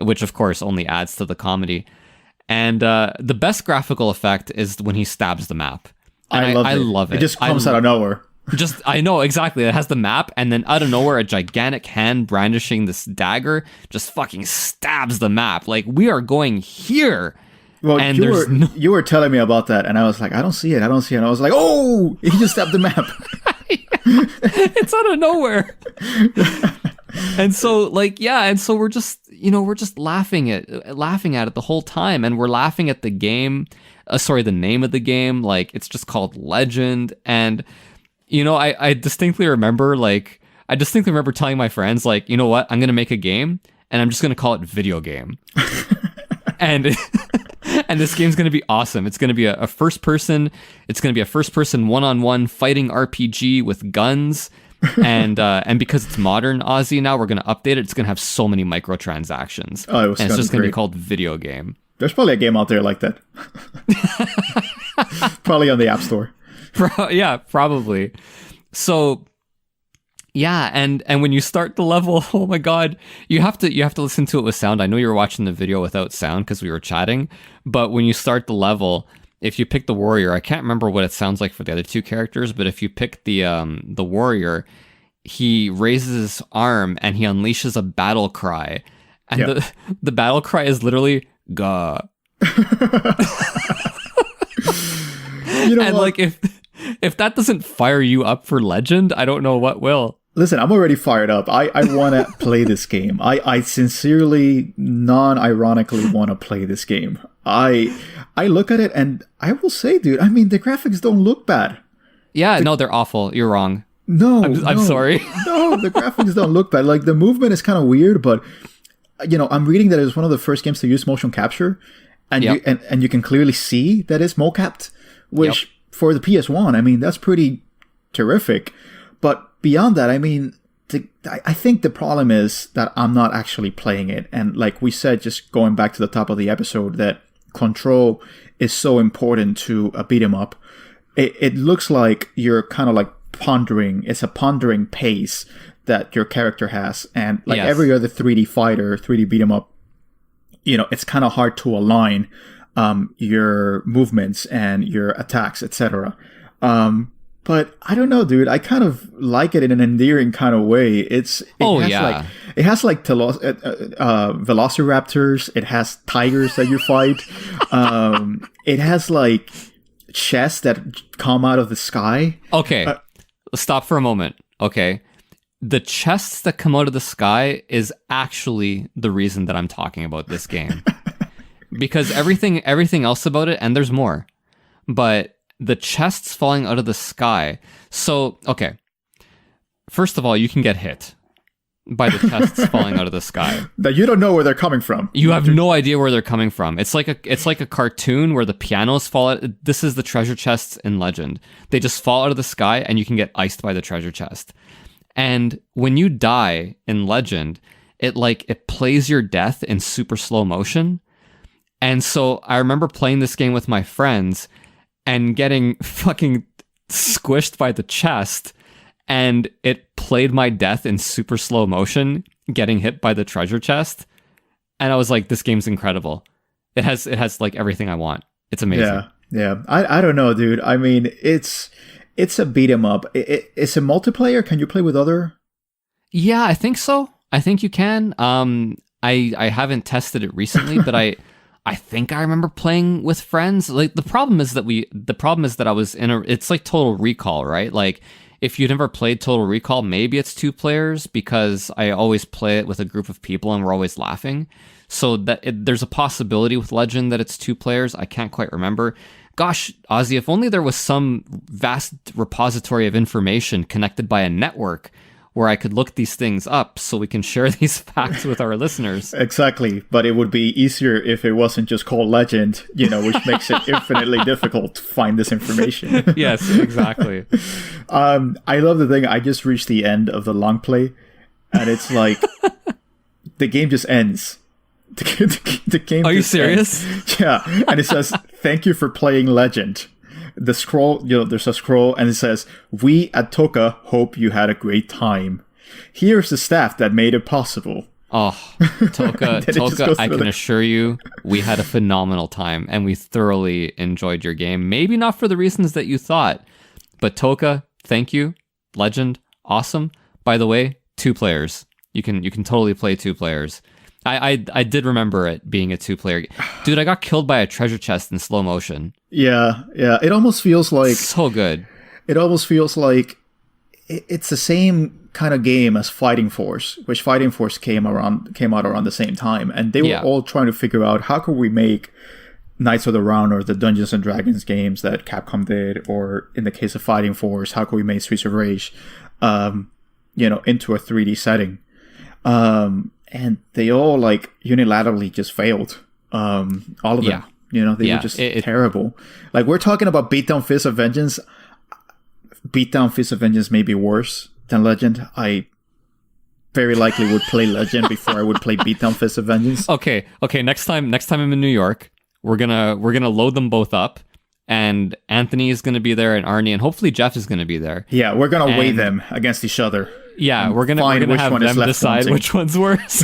which of course only adds to the comedy. And the best graphical effect is when he stabs the map. And I love it. It just comes out of nowhere. I know, exactly. It has the map, and then out of nowhere, a gigantic hand brandishing this dagger just fucking stabs the map. Like, we are going here. Well, and you were telling me about that, and I was like, I don't see it. And I was like, oh, he just stabbed the map. It's out of nowhere. And so, like, yeah, and so we're just laughing at it the whole time, and we're laughing at the game. The name of the game, like, it's just called Legend, and I distinctly remember telling my friends, like, you know what, I'm gonna make a game, and I'm just gonna call it Video Game, and and this game's gonna be awesome. It's gonna be a first person. It's gonna be a first person one-on-one fighting RPG with guns. And because it's modern Ozzy now, we're going to update it. It's going to have so many microtransactions. Oh, and it's just going to be called Video Game. There's probably a game out there like that. Probably on the App Store. Yeah, probably. So, Yeah, and when you start the level, oh my god, you have to listen to it with sound. I know you were watching the video without sound because we were chatting, but when you start the level, if you pick the warrior, I can't remember what it sounds like for the other two characters, but if you pick the warrior, he raises his arm and he unleashes a battle cry, and the battle cry is literally "Gah." You know and what? like if that doesn't fire you up for Legend, I don't know what will. Listen, I'm already fired up. I want to play this game. I sincerely, non-ironically want to play this game. I look at it and I will say, dude, I mean, the graphics don't look bad. Yeah, no, they're awful. You're wrong. No, I'm sorry. No, the graphics don't look bad. Like, the movement is kind of weird, but, you know, I'm reading that it was one of the first games to use motion capture, and and you can clearly see that it's mocapped, which for the PS1, I mean, that's pretty terrific. But beyond that, I mean, I think the problem is that I'm not actually playing it. And like we said, just going back to the top of the episode, that control is so important to a beat 'em up. It looks like you're kind of like pondering. It's a pondering pace that your character has. And like every other 3D fighter, 3D beat 'em up, you know, it's kind of hard to align your movements and your attacks, etc. But I don't know, dude. I kind of like it in an endearing kind of way. It has like velociraptors. It has tigers that you fight. It has like chests that come out of the sky. Okay, stop for a moment. Okay, the chests that come out of the sky is actually the reason that I'm talking about this game. Because everything else about it, and there's more, but the chests falling out of the sky. So, okay. First of all, you can get hit by the chests falling out of the sky. That you don't know where they're coming from. You have no idea where they're coming from. It's like a cartoon where the pianos fall out. This is the treasure chests in Legend. They just fall out of the sky and you can get iced by the treasure chest. And when you die in Legend, it plays your death in super slow motion. And so I remember playing this game with my friends and getting fucking squished by the chest, and it played my death in super slow motion, getting hit by the treasure chest. And I was like, this game's incredible. It has like everything I want. It's amazing. Yeah. I don't know, dude. I mean, it's a beat 'em up. It's a multiplayer. Can you play with other? Yeah, I think so. I think you can. I haven't tested it recently, but I think I remember playing with friends. Like, the problem is that I was it's like Total Recall, right? Like, if you've never played Total Recall, maybe it's 2 players, because I always play it with a group of people and we're always laughing. So there's a possibility with Legend that it's 2 players. I can't quite remember. Gosh, Ozzy, if only there was some vast repository of information connected by a network where I could look these things up so we can share these facts with our listeners. Exactly, but it would be easier if it wasn't just called Legend, you know, which makes it infinitely difficult to find this information. Yes, exactly. I love the thing. I just reached the end of the long play, and it's like the game just ends. The game. Are you serious? Ends. Yeah, and it says, "Thank you for playing Legend." The scroll, you know, there's a scroll and it says, "We at Toka hope you had a great time. Here's the staff that made it possible." Oh, Toka, I can assure you, we had a phenomenal time and we thoroughly enjoyed your game. Maybe not for the reasons that you thought, but Toka, thank you. Legend, awesome. By the way, 2 players. You can totally play 2 players. I did remember it being a 2-player. Dude, I got killed by a treasure chest in slow motion. Yeah. It almost feels like... So good. It almost feels like it's the same kind of game as Fighting Force, which Fighting Force came out around the same time. And they were all trying to figure out, how could we make Knights of the Round or the Dungeons and Dragons games that Capcom did, or in the case of Fighting Force, how could we make Streets of Rage, into a 3D setting? And they all like unilaterally just failed. All of them. You know, they were just terrible. Like, we're talking about Beatdown Fist of Vengeance. Beatdown Fist of Vengeance may be worse than Legend. I very likely would play Legend before I would play Beatdown Fist of Vengeance. Okay. Next time I'm in New York, we're gonna load them both up, and Anthony is gonna be there, and Arnie, and hopefully Jeff is gonna be there. Yeah, we're gonna weigh them against each other. Yeah, we're gonna find which have one is them left decide wanting. which one's worse.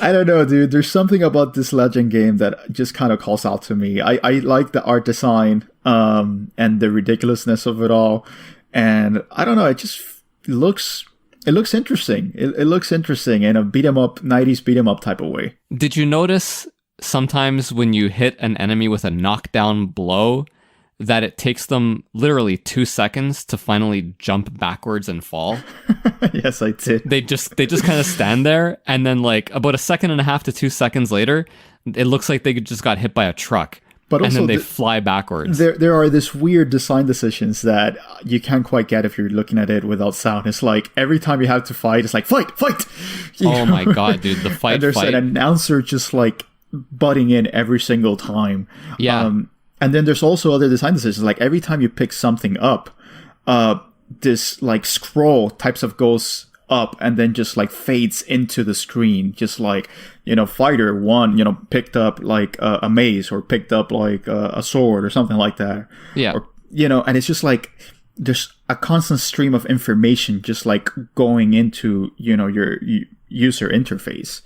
I don't know, dude. There's something about this Legend game that just kind of calls out to me. I like the art design and the ridiculousness of it all. And I don't know, it just looks interesting. It looks interesting in a beat 'em up, 90s beat 'em up type of way. Did you notice sometimes when you hit an enemy with a knockdown blow that it takes them literally 2 seconds to finally jump backwards and fall? Yes, I did. They just kind of stand there, and then like about a second and a half to 2 seconds later, it looks like they just got hit by a truck. But and also then they fly backwards. There are this weird design decisions that you can't quite get if you're looking at it without sound. It's like every time you have to fight, it's like fight. You Oh know? my god, dude, the fight. And there's an announcer just like butting in every single time. Yeah. And then there's also other design decisions. Like every time you pick something up, this like scroll types of goes up and then just like fades into the screen. Just like, fighter one, picked up like a mace or picked up like a sword or something like that. Yeah. Or, and it's just like there's a constant stream of information just like going into, your user interface.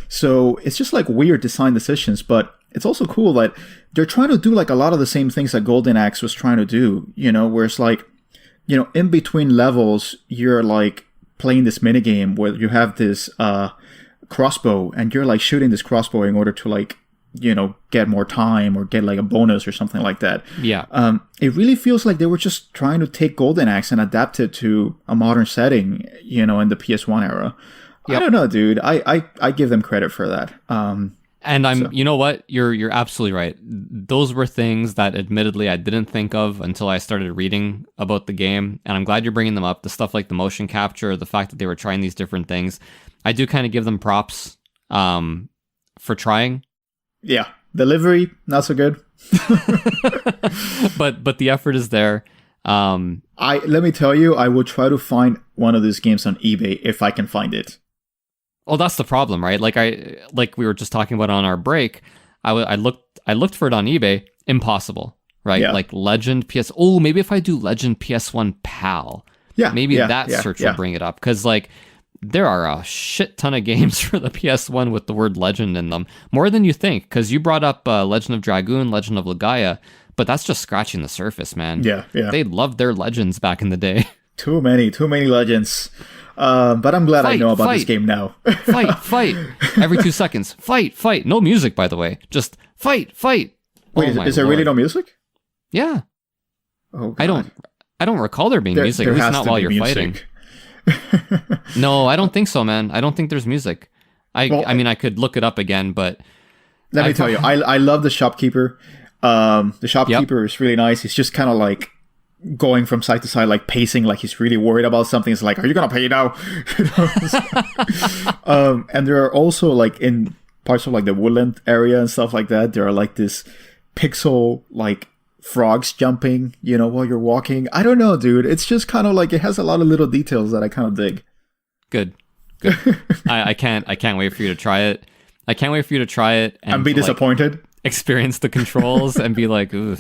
So it's just like weird design decisions, but it's also cool that they're trying to do like a lot of the same things that Golden Axe was trying to do, where it's like, in between levels, you're like playing this minigame where you have this crossbow and you're like shooting this crossbow in order to like, get more time or get like a bonus or something like that. Yeah. It really feels like they were just trying to take Golden Axe and adapt it to a modern setting, in the PS1 era. Yep. I don't know, dude. I give them credit for that. And you know what? You're absolutely right. Those were things that admittedly I didn't think of until I started reading about the game. And I'm glad you're bringing them up. The stuff like the motion capture, the fact that they were trying these different things. I do kind of give them props for trying. Yeah. Delivery, not so good. but the effort is there. Let me tell you, I will try to find one of these games on eBay if I can find it. Well, that's the problem, right? Like we were just talking about on our break. I looked for it on eBay. Impossible, right? Yeah. Like Legend PS. Oh, maybe if I do Legend PS1 PAL, maybe that search will bring it up. Because like there are a shit ton of games for the PS1 with the word Legend in them, more than you think. Because you brought up Legend of Dragoon, Legend of Legaia, but that's just scratching the surface, man. Yeah. They loved their Legends back in the day. Too many Legends. But I'm glad I know about this game now. Fight. Every 2 seconds. Fight. No music, by the way. Just fight. Wait, is there really no music? Yeah. Oh, God. I don't recall there being music. At least not while you're fighting. No, I don't think so, man. I don't think there's music. I mean, I could look it up again, but... Let me tell you, I love the shopkeeper. The shopkeeper is really nice. He's just kind of like going from side to side, like pacing, like he's really worried about something. It's like, are you gonna pay now? And there are also like in parts of like the woodland area and stuff like that, there are like this pixel like frogs jumping, while you're walking. I don't know, dude. It's just kind of like it has a lot of little details that I kind of dig. Good. I can't wait for you to try it. I can't wait for you to try it and be disappointed. Experience the controls and be like, ooh.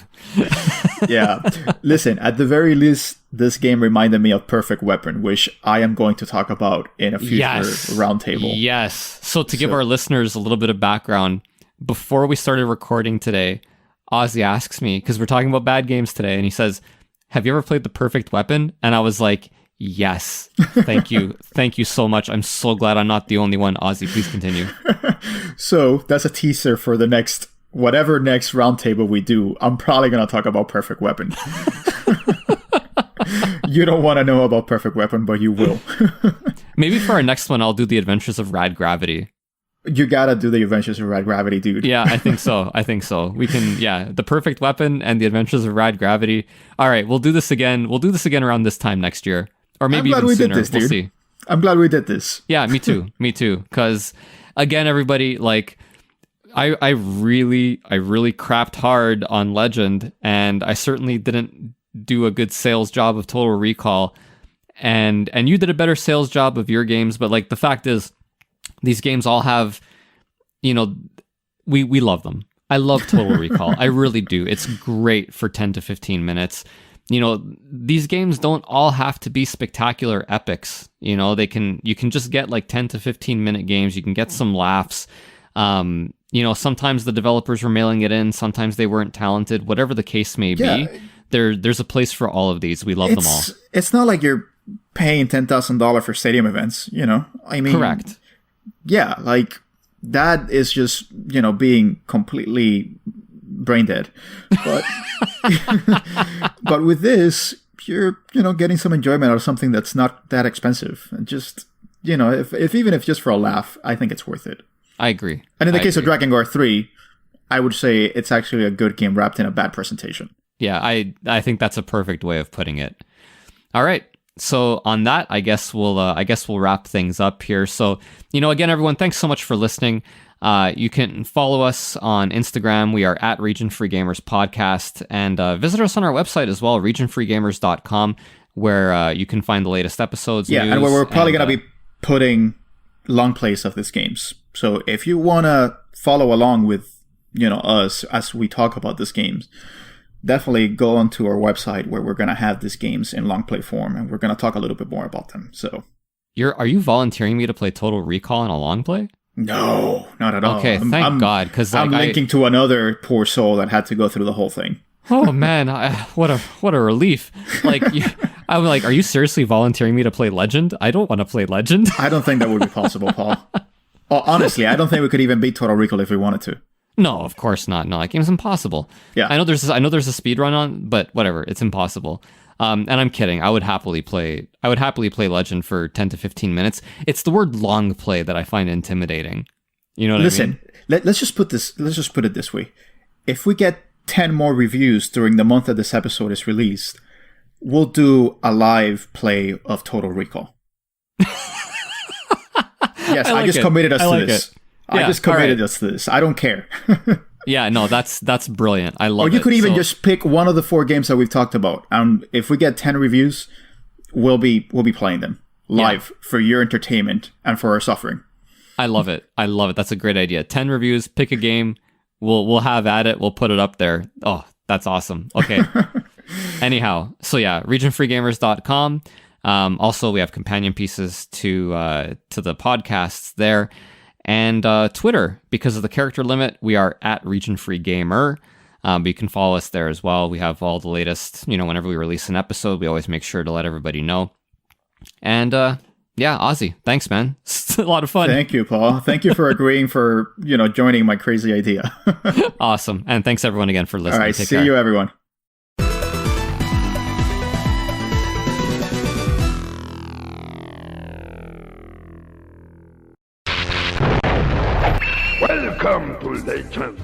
Yeah. Listen, at the very least, this game reminded me of Perfect Weapon, which I am going to talk about in a future roundtable. Yes. So to give our listeners a little bit of background, before we started recording today, Ozzy asks me, because we're talking about bad games today, and he says, have you ever played The Perfect Weapon? And I was like, yes. Thank you. Thank you so much. I'm so glad I'm not the only one. Ozzy, please continue. So that's a teaser for the next... Whatever next roundtable we do, I'm probably going to talk about Perfect Weapon. You don't want to know about Perfect Weapon, but you will. Maybe for our next one, I'll do The Adventures of Rad Gravity. You got to do The Adventures of Rad Gravity, dude. Yeah, I think so. We can, The Perfect Weapon and The Adventures of Rad Gravity. All right, we'll do this again. We'll do this again around this time next year. Or maybe even sooner. We'll see. I'm glad we did this. Yeah, me too. Because, again, everybody, like... I really crapped hard on Legend, and I certainly didn't do a good sales job of Total Recall, and you did a better sales job of your games. But like the fact is, these games all have, we love them. I love Total Recall. I really do. It's great for 10 to 15 minutes. these games don't all have to be spectacular epics. You can just get like 10 to 15 minute games. You can get some laughs. Sometimes the developers were mailing it in. Sometimes they weren't talented. Whatever the case may be, there's a place for all of these. We love them all. It's not like you're paying $10,000 for stadium events, I mean, correct. Yeah, like that is just, being completely brain dead. But but with this, you're, getting some enjoyment out of something that's not that expensive. And just, if even if just for a laugh, I think it's worth it. I agree. And in the case of Drakengard 3, I would say it's actually a good game wrapped in a bad presentation. Yeah, I think that's a perfect way of putting it. All right. So on that, I guess we'll wrap things up here. So, again, everyone, thanks so much for listening. You can follow us on Instagram. We are at Region Free Gamers Podcast, and visit us on our website as well, regionfreegamers.com, where you can find the latest episodes. Yeah, news, and where we're probably going to be putting long plays of these games. So if you want to follow along with, us as we talk about these games, definitely go onto our website where we're going to have these games in long play form, and we're going to talk a little bit more about them. So, are you volunteering me to play Total Recall in a long play? No, not at all. Okay, thank God, because I'm linking to another poor soul that had to go through the whole thing. Oh man, what a relief! I'm like, are you seriously volunteering me to play Legend? I don't want to play Legend. I don't think that would be possible, Paul. Honestly, I don't think we could even beat Total Recall if we wanted to. No, of course not. No, that game's impossible. Yeah, I know there's a speed run on, but whatever, it's impossible. And I'm kidding. I would happily play Legend for 10 to 15 minutes. It's the word long play that I find intimidating. You know what I mean? Listen, let's just put it this way. If we get 10 more reviews during the month that this episode is released, we'll do a live play of Total Recall. Yes, I just committed us to this. I just committed us to this. I don't care. Yeah, no, that's brilliant. I love it. Or you could even just pick one of the 4 games that we've talked about. And if we get 10 reviews, we'll be playing them live for your entertainment and for our suffering. I love it. That's a great idea. 10 reviews, pick a game. We'll have at it. We'll put it up there. Oh, that's awesome. Okay. Anyhow, so yeah, regionfreegamers.com. Also, we have companion pieces to the podcasts there. And Twitter, because of the character limit, we are at Region Free Gamer. But you can follow us there as well. We have all the latest, whenever we release an episode, we always make sure to let everybody know. And yeah, Ozzy, thanks, man. It's a lot of fun. Thank you, Paul. Thank you for agreeing for, joining my crazy idea. Awesome. And thanks everyone again for listening. All right, see you, everyone. Welcome to Legend.